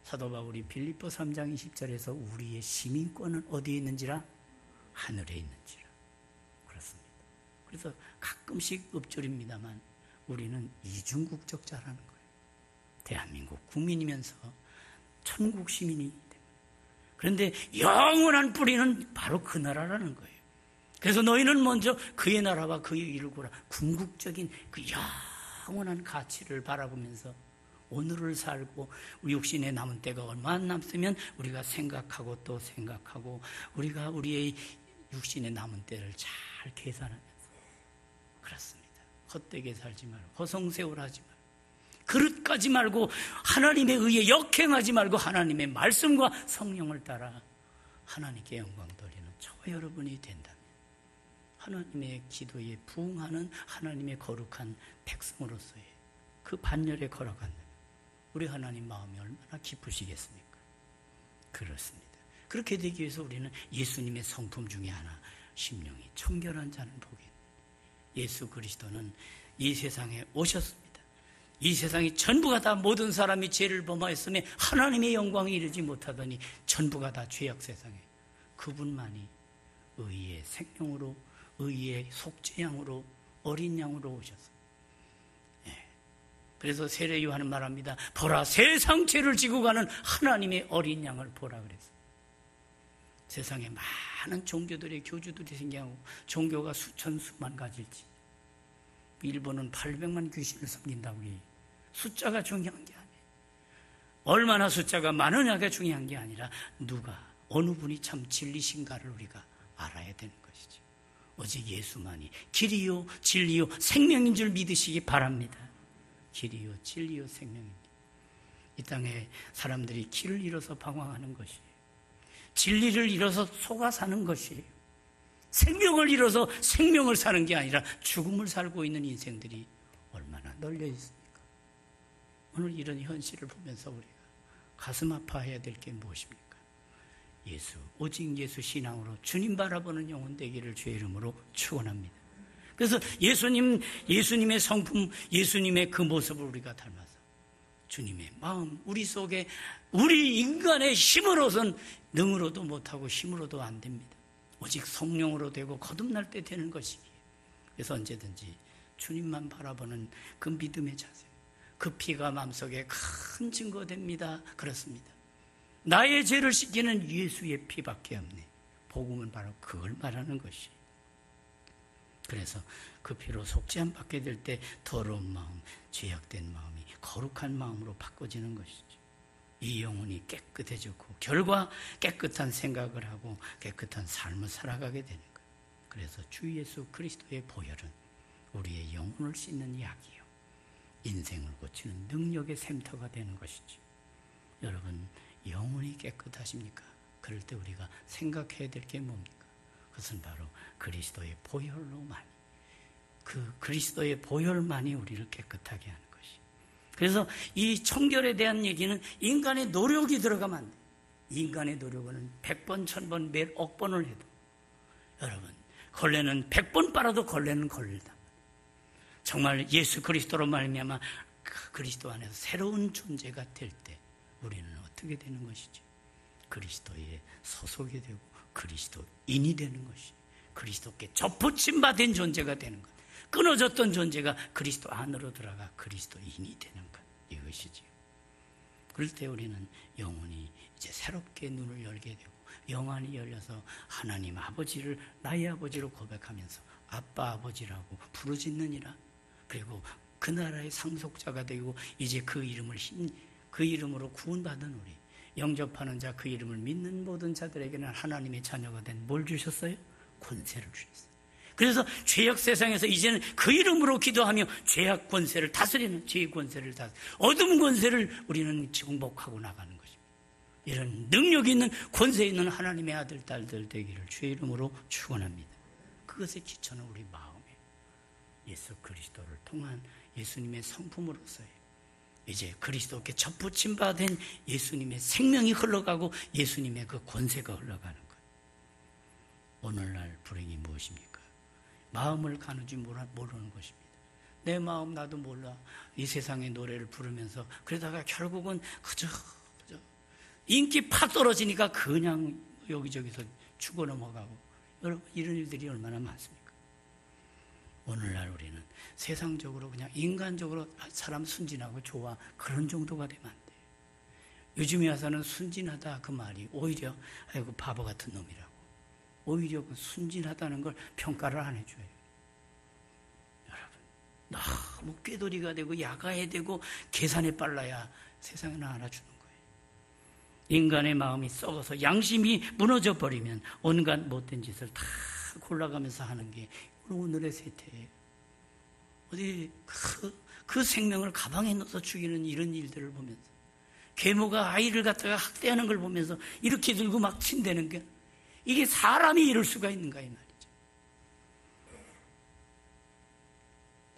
Speaker 1: 사도 바울이 빌립보 3장 20절에서 우리의 시민권은 어디에 있는지라? 하늘에 있는지라. 그렇습니다. 그래서 가끔씩 읊조립니다만 우리는 이중국적자라는 거예요. 대한민국 국민이면서 천국 시민이기 때문에. 그런데 영원한 뿌리는 바로 그 나라라는 거예요. 그래서 너희는 먼저 그의 나라와 그의 일을 구하라. 궁극적인 그 영원한 가치를 바라보면서 오늘을 살고 우리 육신에 남은 때가 얼마 안 남으면 우리가 생각하고 또 생각하고 우리가 우리의 육신에 남은 때를 잘 계산하면서, 그렇습니다, 헛되게 살지 말고 허송세월하지 말고 그릇까지 말고 하나님의 의에 역행하지 말고 하나님의 말씀과 성령을 따라 하나님께 영광 돌리는 저와 여러분이 된다면 하나님의 기도에 부응하는 하나님의 거룩한 백성으로서의 그 반열에 걸어간다면 우리 하나님 마음이 얼마나 기쁘시겠습니까? 그렇습니다. 그렇게 되기 위해서 우리는 예수님의 성품 중에 하나, 심령이 청결한 자는 복이 있다. 예수 그리스도는 이 세상에 오셨습니다. 이 세상이 전부가 다 모든 사람이 죄를 범하였으며 하나님의 영광에 이르지 못하더니 전부가 다 죄악 세상에 그분만이 의의 생명으로, 의의 속죄양으로, 어린 양으로 오셨어요. 그래서 세례 요한은 말합니다. 보라, 세상 죄를 지고 가는 하나님의 어린 양을 보라 그랬어요. 세상에 많은 종교들의 교주들이 생겨나고 종교가 수천 수만 가지일지, 일본은 800만 귀신을 섬긴다고 해요. 숫자가 중요한 게 아니에요. 얼마나 숫자가 많으냐가 중요한 게 아니라 누가, 어느 분이 참 진리신가를 우리가 알아야 되는 것이죠. 오직 예수만이 길이요 진리요 생명인 줄 믿으시기 바랍니다. 길이요 진리요 생명입니다. 이 땅에 사람들이 길을 잃어서 방황하는 것이에요. 진리를 잃어서 속아 사는 것이에요. 생명을 잃어서 생명을 사는 게 아니라 죽음을 살고 있는 인생들이 얼마나 널려 있습니까? 오늘 이런 현실을 보면서 우리가 가슴 아파해야 될 게 무엇입니까? 예수, 오직 예수 신앙으로 주님 바라보는 영혼 되기를 주의 이름으로 축원합니다. 그래서 예수님의 성품, 예수님의 그 모습을 우리가 닮아서 주님의 마음, 우리 속에, 우리 인간의 힘으로선 능으로도 못하고 힘으로도 안 됩니다. 오직 성령으로 되고 거듭날 때 되는 것이기에. 그래서 언제든지 주님만 바라보는 그 믿음의 자세, 그 피가 마음속에 큰 증거됩니다. 그렇습니다. 나의 죄를 씻기는 예수의 피밖에 없네. 복음은 바로 그걸 말하는 것이. 그래서 그 피로 속죄함 받게 될 때 더러운 마음, 죄악된 마음이 거룩한 마음으로 바꿔지는 것이죠. 이 영혼이 깨끗해졌고 결과 깨끗한 생각을 하고 깨끗한 삶을 살아가게 되는 거예요. 그래서 주 예수 그리스도의 보혈은 우리의 영혼을 씻는 약이요, 인생을 고치는 능력의 샘터가 되는 것이죠. 여러분, 영혼이 깨끗하십니까? 그럴 때 우리가 생각해야 될 게 뭡니까? 그것은 바로 그리스도의 보혈로만이, 그 그리스도의 보혈만이 우리를 깨끗하게 하는 것이. 그래서 이 청결에 대한 얘기는 인간의 노력이 들어가면 안 돼요. 인간의 노력은 100번, 1000번, 몇 억 번을 해도, 여러분, 걸레는 100번 빨아도 걸레는 걸리다. 정말 예수 그리스도로 말미암아 그 그리스도 안에서 새로운 존재가 될 때 우리는 어떻게 되는 것이죠? 그리스도의 소속이 되고 그리스도인이 되는 것이, 그리스도께 접붙임 받은 존재가 되는 것, 끊어졌던 존재가 그리스도 안으로 들어가 그리스도인이 되는 것, 이것이지요. 그럴 때 우리는 영혼이 이제 새롭게 눈을 열게 되고 영안이 열려서 하나님 아버지를 나의 아버지로 고백하면서 아빠 아버지라고 부르짖느니라. 그리고 그 나라의 상속자가 되고 이제 그 이름으로 구원받은 우리 영접하는 자, 그 이름을 믿는 모든 자들에게는 하나님의 자녀가 된 뭘 주셨어요? 권세를 주셨어요. 그래서 죄악 세상에서 이제는 그 이름으로 기도하며 죄악 권세를 다스리는, 죄의 권세를 어둠 권세를 우리는 정복하고 나가는 것입니다. 이런 능력 있는 권세 있는 하나님의 아들 딸들 되기를 주의 이름으로 축원합니다. 그것의 기초는 우리 마음에 예수 그리스도를 통한 예수님의 성품으로서의 이제 그리스도께 접붙임 바 된 예수님의 생명이 흘러가고 예수님의 그 권세가 흘러가는 것. 오늘날 불행이 무엇입니까? 마음을 가누지 모르는 것입니다. 내 마음 나도 몰라. 이 세상의 노래를 부르면서 그러다가 결국은 그저 인기 팍 떨어지니까 그냥 여기저기서 죽어 넘어가고, 여러분 이런 일들이 얼마나 많습니까? 오늘날 우리는 세상적으로 그냥 인간적으로 사람 순진하고 좋아 그런 정도가 되면 안 돼요. 요즘에 와서는 순진하다 그 말이 오히려 아이고 바보 같은 놈이라고, 오히려 그 순진하다는 걸 평가를 안 해줘요. 여러분 너무 꾀돌이가 되고 야가해 되고 계산에 빨라야 세상에 알아주는 거예요. 인간의 마음이 썩어서 양심이 무너져 버리면 온갖 못된 짓을 다 골라가면서 하는 게 오늘의 세태예요. 어디 그 생명을 가방에 넣어서 죽이는 이런 일들을 보면서, 계모가 아이를 갖다가 학대하는 걸 보면서 이렇게 들고 막 친대는 게, 이게 사람이 이럴 수가 있는가 이 말이죠.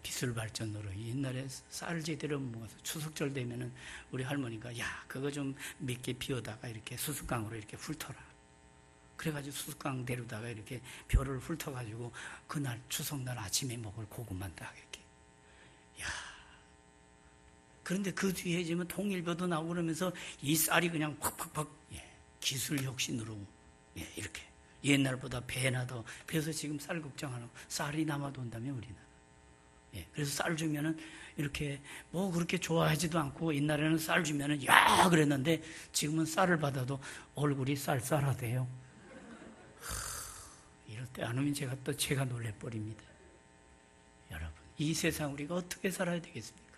Speaker 1: 기술 발전으로 옛날에 쌀 제대로 먹어서 추석절 되면은 우리 할머니가 야 그거 좀 몇 개 비워다가 이렇게 수수깡으로 이렇게 훑어라. 그래가지고 수수깡 데려다가 이렇게 벼를 훑어가지고 그날 추석날 아침에 먹을 고구마 딱 이렇게. 야. 그런데 그 뒤에 지금 통일벼도 나오고 그러면서 이 쌀이 그냥 팍팍팍 기술 혁신으로 이렇게 옛날보다 배나 더. 그래서 지금 쌀 걱정 안 하고 쌀이 남아도 온다며 우리나라. 그래서 쌀 주면은 이렇게 뭐 그렇게 좋아하지도 않고, 옛날에는 쌀 주면은 야 그랬는데 지금은 쌀을 받아도 얼굴이 쌀쌀하대요. 이럴 때 안 오면 제가 놀래버립니다. 여러분 이 세상 우리가 어떻게 살아야 되겠습니까?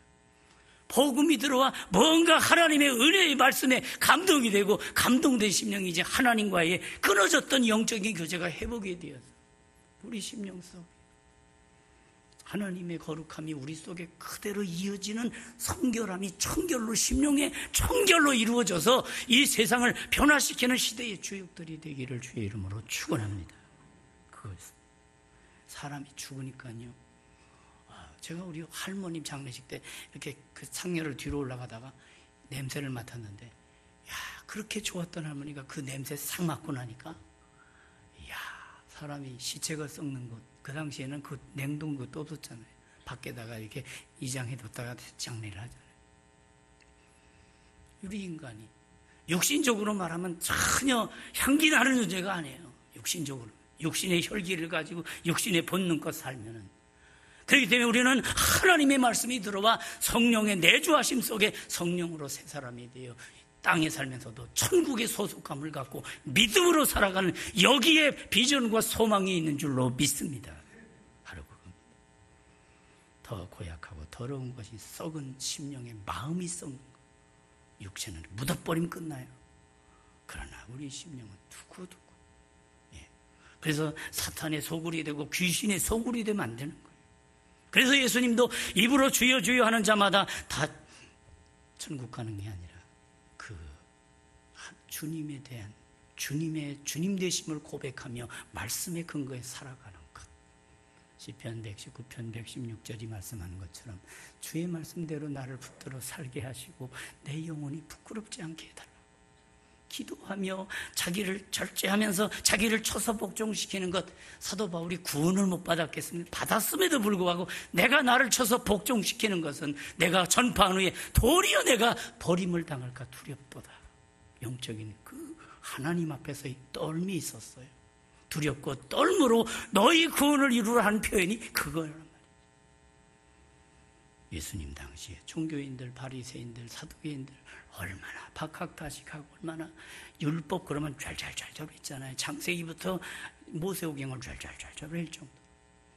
Speaker 1: 복음이 들어와 뭔가 하나님의 은혜의 말씀에 감동이 되고, 감동된 심령이 이제 하나님과의 끊어졌던 영적인 교제가 회복이 되어서 우리 심령 속에 하나님의 거룩함이 우리 속에 그대로 이어지는 성결함이 청결로, 심령의 청결로 이루어져서 이 세상을 변화시키는 시대의 주역들이 되기를 주의 이름으로 축원합니다. 그것 사람이 죽으니까요. 제가 우리 할머님 장례식 때 이렇게 그 상녀를 뒤로 올라가다가 냄새를 맡았는데, 야 그렇게 좋았던 할머니가 그 냄새 싹 맡고 나니까, 야 사람이 시체가 썩는 곳, 그 당시에는 그 냉동 것도 없었잖아요. 밖에다가 이렇게 이장해 뒀다가 장례를 하잖아요. 우리 인간이 육신적으로 말하면 전혀 향기 나는 존재가 아니에요. 육신적으로 육신의 혈기를 가지고 육신의 본능껏 살면은. 그렇기 때문에 우리는 하나님의 말씀이 들어와 성령의 내주하심 속에 성령으로 새 사람이 되어 땅에 살면서도 천국의 소속감을 갖고 믿음으로 살아가는, 여기에 비전과 소망이 있는 줄로 믿습니다. 바로 그겁니다. 더 고약하고 더러운 것이 썩은 심령의 마음이 썩는 것. 육체는 묻어버리면 끝나요. 그러나 우리 심령은 두고두고. 그래서 사탄의 소굴이 되고 귀신의 소굴이 되면 안 되는 거예요. 그래서 예수님도 입으로 주여 주여 하는 자마다 다 천국 가는 게 아니라 그 주님에 대한 주님 되심을 고백하며 말씀의 근거에 살아가는 것. 시편 119편 116절이 말씀하는 것처럼 주의 말씀대로 나를 붙들어 살게 하시고 내 영혼이 부끄럽지 않게 해달라. 기도하며 자기를 절제하면서 자기를 쳐서 복종시키는 것. 사도 바울이 구원을 못 받았겠습니까? 받았음에도 불구하고 내가 나를 쳐서 복종시키는 것은 내가 전파한 후에 도리어 내가 버림을 당할까 두렵도다. 영적인 그 하나님 앞에서의 떨미 있었어요. 두렵고 떨므로 너희 구원을 이루라 하는 표현이 그거란 말이에요. 예수님 당시에 종교인들, 바리새인들, 사두개인들 얼마나 박학다식하고 얼마나 율법 그러면 좔좔좔 했잖아요. 창세기부터 모세오경을 좔좔좔 할 정도.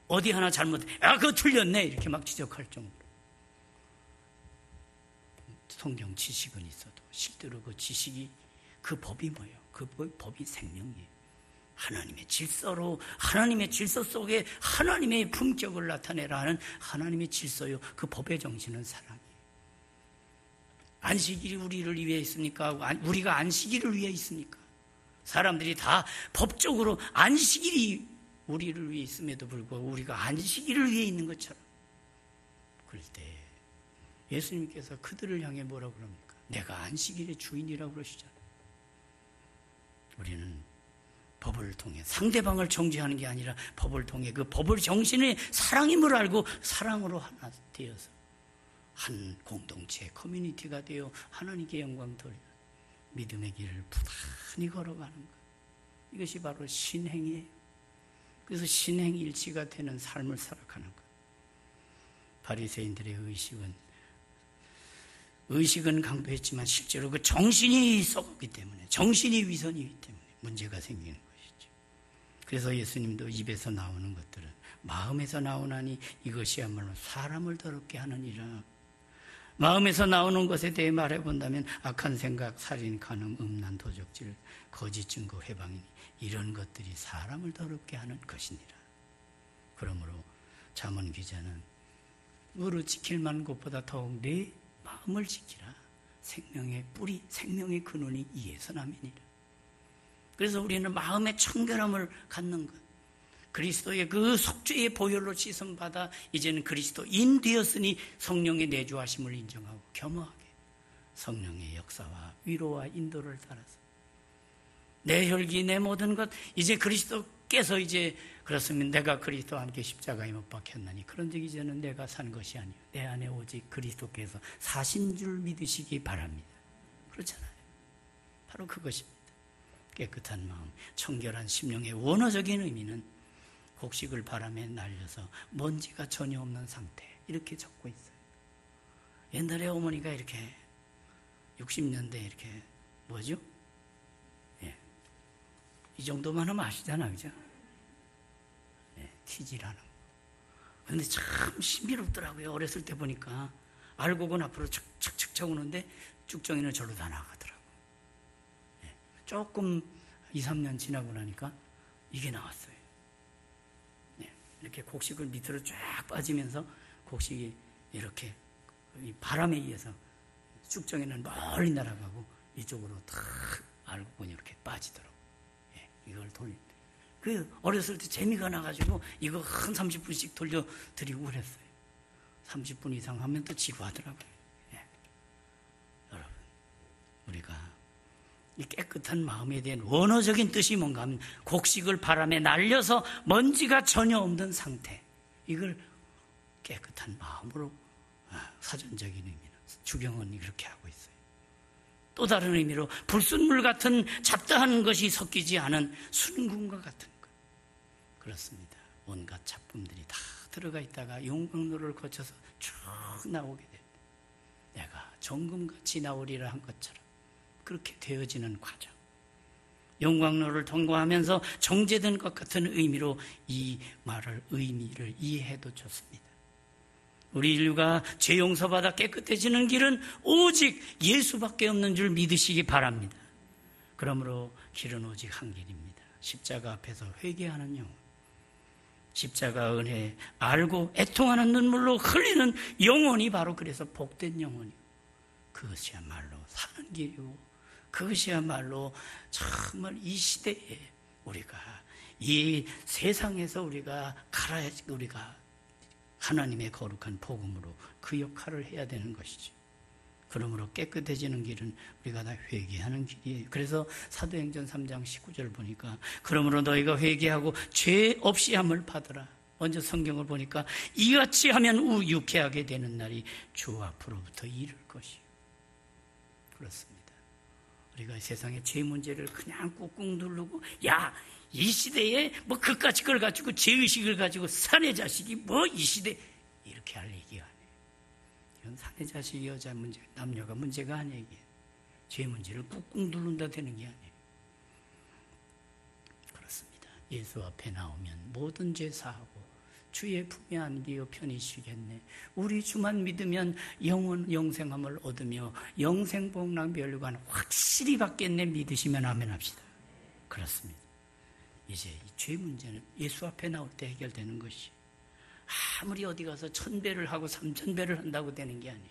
Speaker 1: 어디 하나 잘못해, 그거 틀렸네 이렇게 막 지적할 정도로. 성경 지식은 있어도 실제로 그 지식이, 그 법이 뭐예요? 그 법이 생명이에요. 하나님의 질서로, 하나님의 질서 속에 하나님의 품격을 나타내라 하는 하나님의 질서요. 그 법의 정신은 사랑이에요. 안식일이 우리를 위해 있습니까? 우리가 안식일을 위해 있습니까? 사람들이 다 법적으로 안식일이 우리를 위해 있음에도 불구하고 우리가 안식일을 위해 있는 것처럼, 그럴 때 예수님께서 그들을 향해 뭐라고 그럽니까? 내가 안식일의 주인이라고 그러시잖아요. 우리는 법을 통해 상대방을 정죄하는 게 아니라 법을 통해 그 법을 정신의 사랑임을 알고 사랑으로 하나 되어서 한 공동체, 커뮤니티가 되어 하나님께 영광 돌리는 믿음의 길을 부단히 걸어가는 것. 이것이 바로 신행이에요. 그래서 신행일치가 되는 삶을 살아가는 것. 바리새인들의 의식은 강도했지만 실제로 그 정신이 썩었기 때문에, 정신이 위선이기 때문에 문제가 생기는 것이죠. 그래서 예수님도 입에서 나오는 것들은 마음에서 나오나니 이것이야말로 사람을 더럽게 하느니라. 마음에서 나오는 것에 대해 말해본다면 악한 생각, 살인, 간음, 음란, 도적질, 거짓 증거, 회방이니 이런 것들이 사람을 더럽게 하는 것이니라. 그러므로 잠언 기자는 무릇 지킬 만한 것보다 더욱 내 마음을 지키라. 생명의 뿌리, 생명의 근원이 이에서 나면이라. 그래서 우리는 마음의 청결함을 갖는 것, 그리스도의 그 속죄의 보혈로 씻음받아 이제는 그리스도인 되었으니 성령의 내주하심을 인정하고 겸허하게 성령의 역사와 위로와 인도를 따라서 내 혈기, 내 모든 것, 이제 그리스도께서 이제 그렇습니다. 내가 그리스도와 함께 십자가에 못 박혔나니 그런즉 이제는 내가 산 것이 아니요 내 안에 오직 그리스도께서 사신 줄 믿으시기 바랍니다. 그렇잖아요. 바로 그것입니다. 깨끗한 마음, 청결한 심령의 원어적인 의미는 곡식을 바람에 날려서 먼지가 전혀 없는 상태, 이렇게 적고 있어요. 옛날에 어머니가 이렇게 60년대 이렇게 뭐죠? 예. 이 정도만 하면 아시잖아, 그죠? 예, 키질하는 거. 근데 참 신비롭더라고요. 어렸을 때 보니까 알곡은 앞으로 착착착 오는데 쭉정이는 절로 다 나가더라고요. 예. 조금 2, 3년 지나고 나니까 이게 나왔어요. 이렇게 곡식을 밑으로 쫙 빠지면서 곡식이 이렇게 바람에 의해서 쭉정이는 멀리 날아가고 이쪽으로 탁 알고 보니 이렇게 빠지더라고. 예, 이걸 그 어렸을 때 재미가 나가지고 이거 한 30분씩 돌려드리고 그랬어요. 30분 이상 하면 또 지고 하더라고요. 예. 여러분, 우리가 이 깨끗한 마음에 대한 원어적인 뜻이 뭔가 하면 곡식을 바람에 날려서 먼지가 전혀 없는 상태, 이걸 깨끗한 마음으로, 사전적인 의미는 주경은 이렇게 하고 있어요. 또 다른 의미로 불순물 같은 잡다한 것이 섞이지 않은 순금과 같은 것. 그렇습니다. 온갖 잡품들이 다 들어가 있다가 용광로를 거쳐서 쭉 나오게 됩니다. 내가 정금같이 나오리라 한 것처럼 그렇게 되어지는 과정. 용광로를 통과하면서 정제된 것 같은 의미로 이 말을, 의미를 이해해도 좋습니다. 우리 인류가 죄 용서받아 깨끗해지는 길은 오직 예수밖에 없는 줄 믿으시기 바랍니다. 그러므로 길은 오직 한 길입니다. 십자가 앞에서 회개하는 영혼, 십자가 은혜 알고 애통하는 눈물로 흘리는 영혼이 바로 그래서 복된 영혼이요, 그것이야말로 사는 길이고, 그것이야말로 정말 이 시대에 우리가, 이 세상에서 우리가 하나님의 거룩한 복음으로 그 역할을 해야 되는 것이죠. 그러므로 깨끗해지는 길은 우리가 다 회개하는 길이에요. 그래서 사도행전 3장 19절 보니까 그러므로 너희가 회개하고 죄 없이 함을 받으라. 먼저 성경을 보니까 이같이 하면 유쾌하게 되는 날이 주 앞으로부터 이를 것이요. 그렇습니다. 우리가 세상의 죄 문제를 그냥 꾹꾹 누르고, 야, 이 시대에 뭐 그까짓 걸 가지고 죄의식을 가지고 사내 자식이 뭐 이 시대, 이렇게 할 얘기가 아니에요. 이건 사내 자식 여자 문제, 남녀가 문제가 아니에요. 이게 죄 문제를 꾹꾹 누른다 되는 게 아니에요. 그렇습니다. 예수 앞에 나오면 모든 죄 사하고 주의 품에 안기어 편히 쉬겠네. 우리 주만 믿으면 영생함을 얻으며 영생복 낭비하려고 확실히 받겠네. 믿으시면 아멘 합시다. 그렇습니다. 이제 이 죄 문제는 예수 앞에 나올 때 해결되는 것이, 아무리 어디 가서 1000배를 하고 3000배를 한다고 되는 게 아니에요.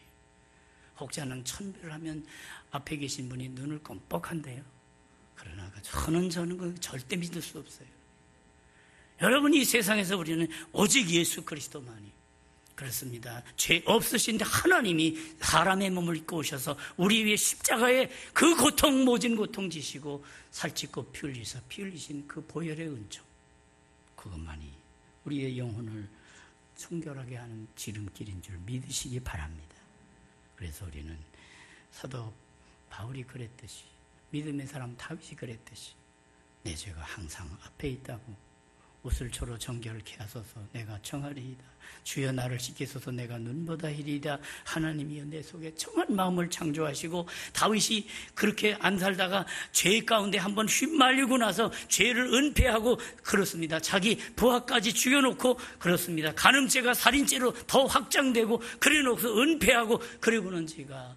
Speaker 1: 혹자는 1000배를 하면 앞에 계신 분이 눈을 껌뻑한대요. 그러나 저는 그 절대 믿을 수 없어요. 여러분, 이 세상에서 우리는 오직 예수 그리스도만이, 그렇습니다. 죄 없으신데 하나님이 사람의 몸을 입고 오셔서 우리 위에 십자가에 그 고통, 모진 고통 지시고 살찌고 피 흘리신 그 보혈의 은총, 그것만이 우리의 영혼을 순결하게 하는 지름길인 줄 믿으시기 바랍니다. 그래서 우리는 사도 바울이 그랬듯이, 믿음의 사람 다윗이 그랬듯이, 내 죄가 항상 앞에 있다고 옷을 저로 정결케 하소서 내가 청하리이다. 주여 나를 씻기소서 내가 눈보다 희리이다. 하나님이여 내 속에 정한 마음을 창조하시고, 다윗이 그렇게 안 살다가 죄 가운데 한번 휘말리고 나서 죄를 은폐하고, 그렇습니다. 자기 부하까지 죽여놓고, 그렇습니다. 간음죄가 살인죄로 더 확장되고, 그래놓고서 은폐하고, 그리고는 제가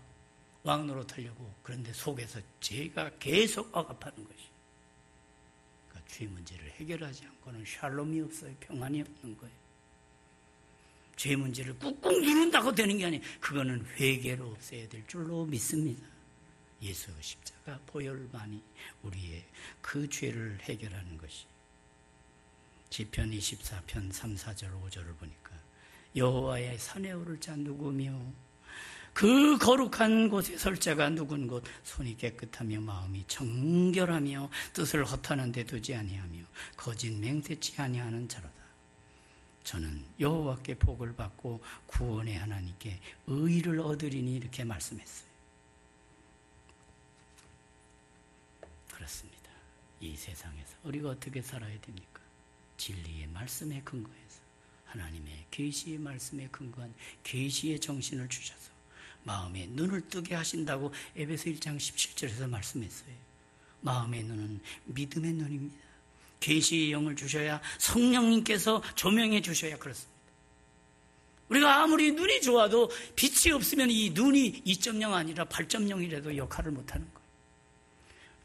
Speaker 1: 왕 노릇하려고, 그런데 속에서 죄가 계속 억압하는 것이, 죄 문제를 해결하지 않고는 샬롬이 없어요. 평안이 없는 거예요. 죄 문제를 꾹꾹 누른다고 되는 게 아니에요. 그거는 회개로 없애야 될 줄로 믿습니다. 예수 십자가 보혈만이 우리의 그 죄를 해결하는 것이. 시편 24편 3, 4절 5절을 보니까 여호와의 산에 오를 자 누구며 그 거룩한 곳에 설 자가 누군 곳 손이 깨끗하며 마음이 정결하며 뜻을 허탄한 데 두지 아니하며 거짓 맹세치 아니하는 자로다. 저는 여호와께 복을 받고 구원의 하나님께 의를 얻으리니, 이렇게 말씀했어요. 그렇습니다. 이 세상에서 우리가 어떻게 살아야 됩니까? 진리의 말씀에 근거해서, 하나님의 계시의 말씀에 근거한 계시의 정신을 주셔서 마음의 눈을 뜨게 하신다고 에베소 1장 17절에서 말씀했어요. 마음의 눈은 믿음의 눈입니다. 계시의 영을 주셔야, 성령님께서 조명해 주셔야 그렇습니다. 우리가 아무리 눈이 좋아도 빛이 없으면 이 눈이 2.0 아니라 8.0이라도 역할을 못하는 거예요.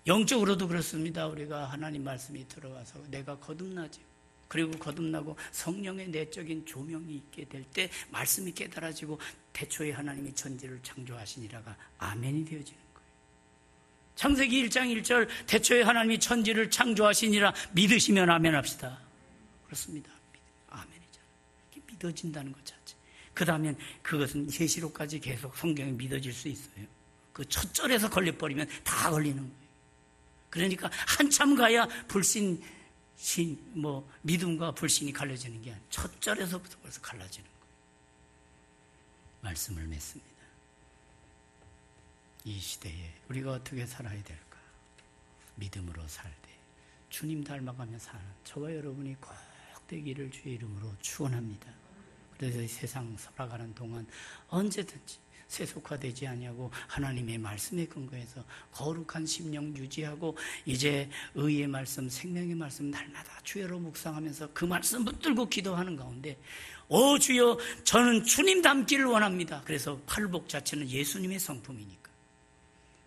Speaker 1: 영적으로도 그렇습니다. 우리가 하나님 말씀이 들어와서 내가 거듭나지, 그리고 거듭나고 성령의 내적인 조명이 있게 될 때 말씀이 깨달아지고 태초에 하나님이 천지를 창조하시니라가 아멘이 되어지는 거예요. 창세기 1장 1절 태초에 하나님이 천지를 창조하시니라 믿으시면 아멘 합시다. 그렇습니다. 아멘이잖아요. 믿어진다는 것 자체. 그 다음엔 그것은 계시록까지 계속 성경에 믿어질 수 있어요. 그 첫 절에서 걸려버리면 다 걸리는 거예요. 그러니까 한참 가야 믿음과 불신이 갈라지는 게 아니라 첫 절에서부터 벌써 갈라지는 거예요. 말씀을 맺습니다. 이 시대에 우리가 어떻게 살아야 될까? 믿음으로 살되 주님 닮아가며 사는 저와 여러분이 꼭 되기를 주의 이름으로 축원합니다. 그래서 이 세상 살아가는 동안 언제든지 세속화되지 아니하고 하나님의 말씀에 근거해서 거룩한 심령 유지하고, 이제 의의 말씀, 생명의 말씀 날마다 주여로 묵상하면서 그 말씀 붙들고 기도하는 가운데, 오 주여, 저는 주님 닮기를 원합니다. 그래서 팔복 자체는 예수님의 성품이니까.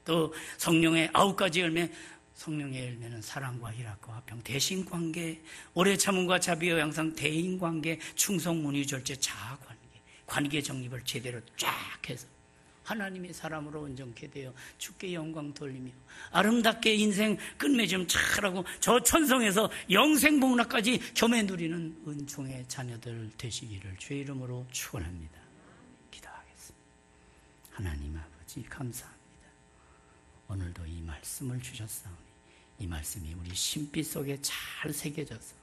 Speaker 1: 또 성령의 9가지 열매, 성령의 열매는 사랑과 희락과 화평, 대신관계, 오래 참음과 자비와 양상, 대인관계, 충성, 문의, 절제, 자아관계, 관계 정립을 제대로 쫙 해서 하나님의 사람으로 온전케 되어 주께 영광 돌리며 아름답게 인생 끝맺음 잘하고 저 천성에서 영생복락까지 겸해 누리는 은총의 자녀들 되시기를 주의 이름으로 축원합니다. 기도하겠습니다. 하나님 아버지 감사합니다. 오늘도 이 말씀을 주셨사오니 이 말씀이 우리 심빛 속에 잘 새겨져서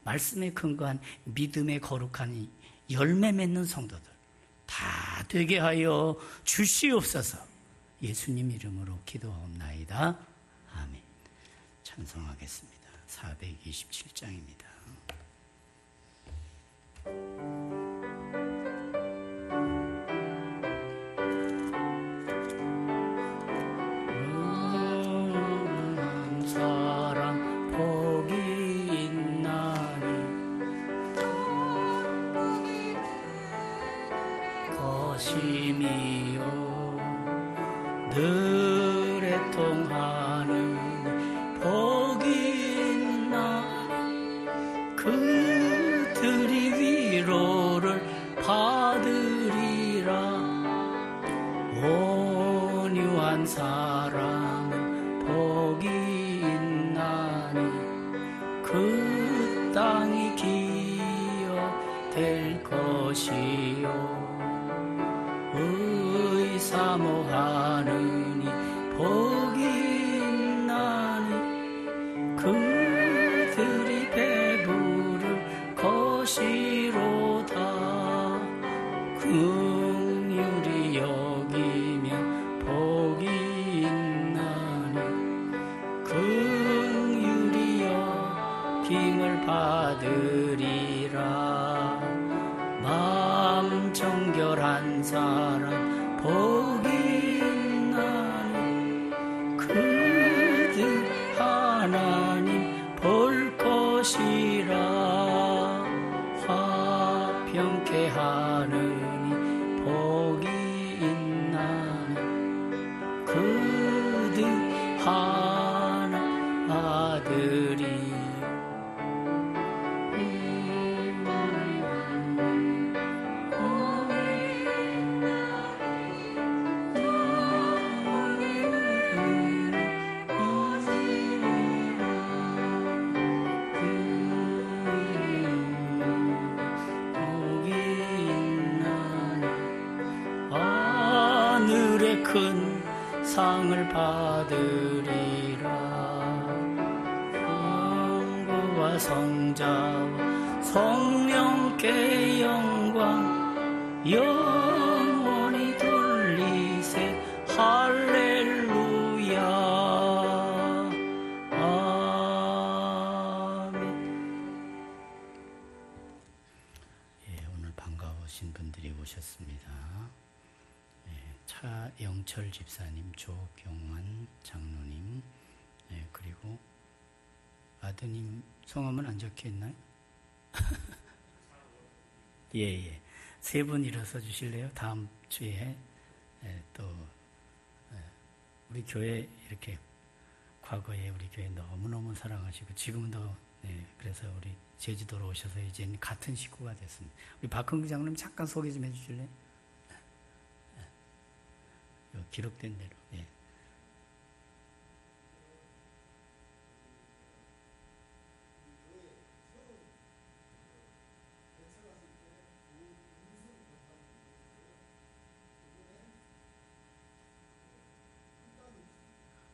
Speaker 1: 말씀에 근거한 믿음의 거룩한 열매 맺는 성도들 다 되게 하여 주시옵소서. 예수님 이름으로 기도하옵나이다. 아멘. 찬송하겠습니다. 427장입니다. 것이미요 들에 통하는 복이 있나 그들이 위로를 받으리라 온유한 사랑은 복이 있나니 그 땅이 기업될 것이요 의사모하느니 복이 있나니 그들이 배부를 것이로다 긍휼히 여기면 복이 있나니 긍휼히 여김을 받으리라 마음 정결한 사람 복이 있나니 그들 하나님 볼 것이라 화평케 하느니 복이 있나니 그들 하나 아들이 큰 상을 받으리라 성부와 성자와 성령께 영광 영원히 돌리세 할렐루야 아멘. 예, 오늘 반가우신 분들이 오셨습니다. 차영철 집사님, 조경환 장로님, 네, 그리고 아드님 성함은 안 적혀 있나요? 예. 세 분 일어서 주실래요? 다음 주에 또 우리 교회 이렇게 과거에 우리 교회 너무너무 사랑하시고 지금도 그래서 우리 제주도로 오셔서 이제는 같은 식구가 됐습니다. 우리 박흥규 장로님 잠깐 소개 좀 해주실래요? 기록된 대로. 예.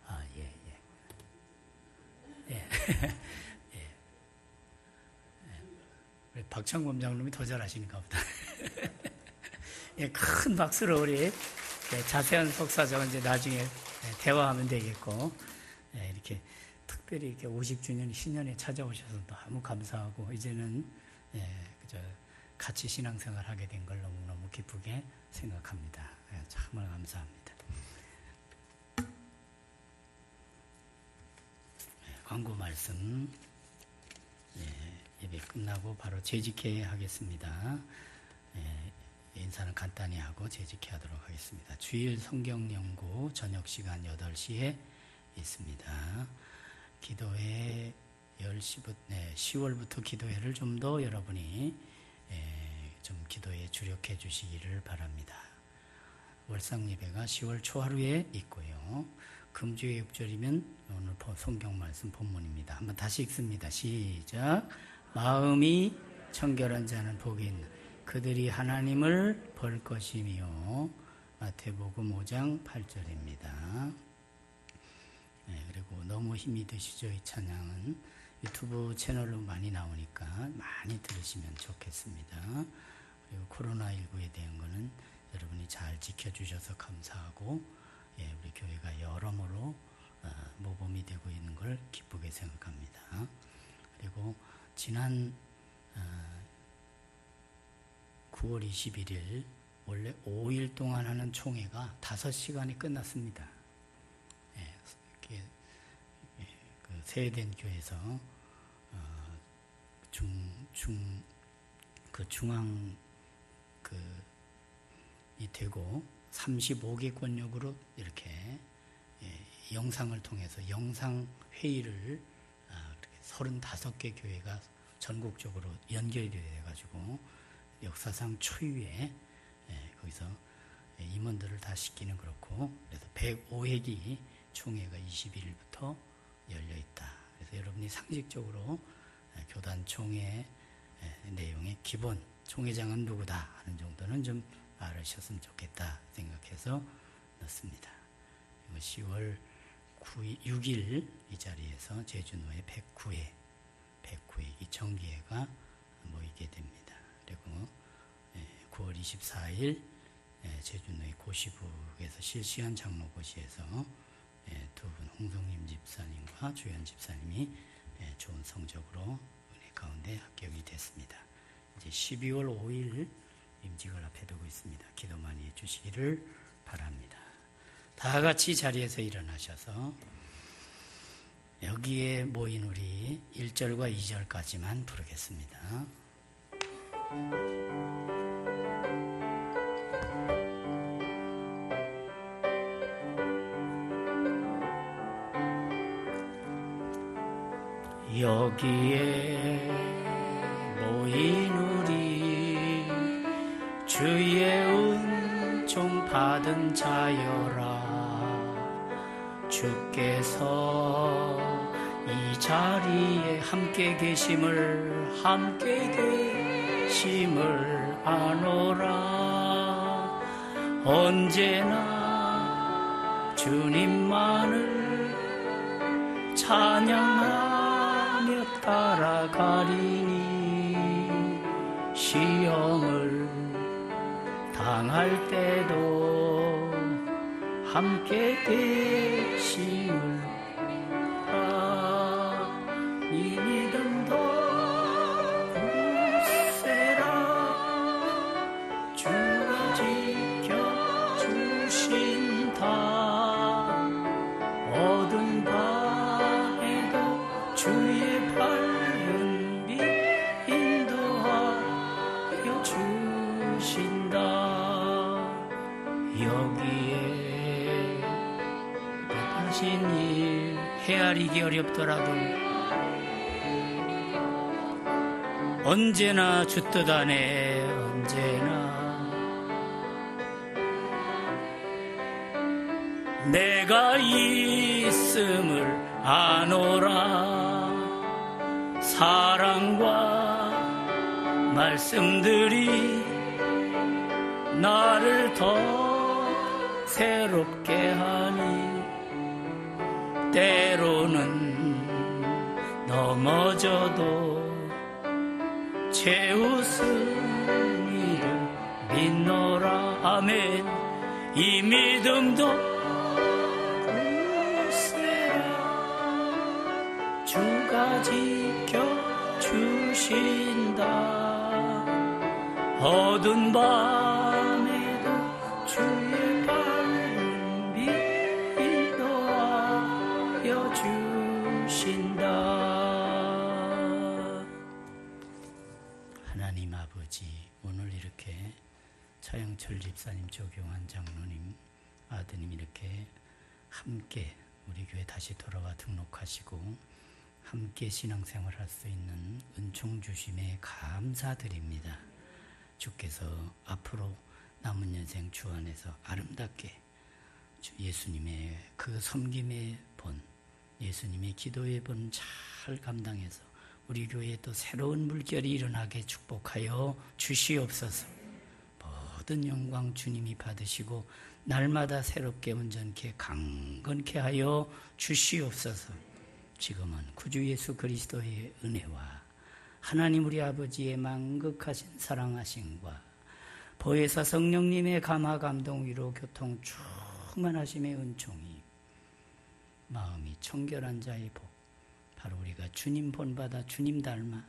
Speaker 1: 아, 예. 예. 우리 박창범 장님이 더 잘하시니까 보다. 예, 큰 박수로 우리 자세한 속사정은 이제 나중에 대화하면 되겠고, 이렇게 특별히 이렇게 50주년 신년에 찾아오셔서 너무 감사하고, 이제는 그저 같이 신앙생활 하게 된 걸 너무너무 기쁘게 생각합니다. 정말 감사합니다. 광고 말씀 예배 끝나고 바로 재직회 하겠습니다. 인사는 간단히 하고 재직회 하도록 하겠습니다. 주일 성경연구 저녁 시간 8시에 있습니다. 기도회 10시부터 10월부터 기도회를 좀 더 여러분이 좀 기도에 주력해 주시기를 바랍니다. 월상 예배가 10월 초하루에 있고요. 금주의 6절이면 오늘 성경 말씀 본문입니다. 한번 다시 읽습니다. 시작. 마음이 청결한 자는 복이 있는 그들이 하나님을 볼 것이며 마태복음 5장 8절입니다. 그리고 너무 힘이 드시죠? 이 찬양은 유튜브 채널로 많이 나오니까 많이 들으시면 좋겠습니다. 그리고 코로나19에 대한 거는 여러분이 잘 지켜주셔서 감사하고 우리 교회가 여러모로 모범이 되고 있는 걸 기쁘게 생각합니다. 그리고 지난 9월 21일 원래 5일 동안 하는 총회가 5시간이 끝났습니다. 그 세된 교회에서 중앙 되고 35개 권역으로 이렇게 영상을 통해서 영상회의를 35개 교회가 전국적으로 연결이 돼가지고 역사상 초유의 거기서 임원들을 다 시키는 그렇고, 그래서 105회기 총회가 21일부터 열려 있다. 그래서 여러분이 상식적으로 교단 총회 내용의 기본 총회장은 누구다 하는 정도는 좀 알으셨으면 좋겠다 생각해서 넣습니다. 10월 6일 이 자리에서 제주노회 109회 정기회가 모이게 됩니다. 그리고 9월 24일 제주노회 고시북에서 실시간 장로고시에서 두 분 홍성림 집사님과 주현 집사님이 좋은 성적으로 은혜 가운데 합격이 됐습니다. 이제 12월 5일 임직을 앞에 두고 있습니다. 기도 많이 해주시기를 바랍니다. 다 같이 자리에서 일어나셔서 여기에 모인 우리 1절과 2절까지만 부르겠습니다. 여기에 모인 우리 주의 은총 받은 자여라. 주께서 이 자리에 함께 계심을 아노라. 언제나 주님만을 찬양하며 따라가리니 시험을 당할 때도 함께 계심을 이 믿음도 굳세라. 주가 지켜주신다. 어두운 밤에도 주의 밝은 빛 인도하여 주신다. 여기에 하신 일 헤아리기 어렵더라도 언제나 주 뜻 안에 언제나 내가 있음을 아노라. 사랑과 말씀들이 나를 더 새롭게 하니 때로는 넘어져도 제 웃음이를 믿노라. 아멘. 이 믿음도 굳세라. 주가 지켜주신다. 어두운 밤에도 주의 밝은 빛 인도하여 주신다. 하나님 아버지, 오늘 이렇게 차영철 집사님, 조경환 장로님, 아드님 이렇게 함께 우리 교회 다시 돌아와 등록하시고 함께 신앙생활할 수 있는 은총 주심에 감사드립니다. 주께서 앞으로 남은 인생 주 안에서 아름답게 주 예수님의 그 섬김의 본, 예수님의 기도의 본 잘 감당해서 우리 교회에 또 새로운 물결이 일어나게 축복하여 주시옵소서. 모든 영광 주님이 받으시고 날마다 새롭게 온전케 강건케 하여 주시옵소서. 지금은 구주 예수 그리스도의 은혜와 하나님 우리 아버지의 만극하신 사랑하심과 보혜사 성령님의 감화 감동 위로 교통 충만하심의 은총이 마음이 청결한 자의 복, 바로 우리가 주님 본받아 주님 닮아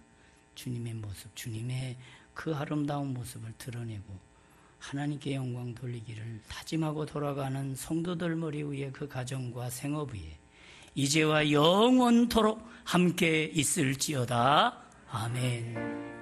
Speaker 1: 주님의 모습, 주님의 그 아름다운 모습을 드러내고 하나님께 영광 돌리기를 다짐하고 돌아가는 성도들 머리 위에 그 가정과 생업 위에 이제와 영원토록 함께 있을지어다. 아멘.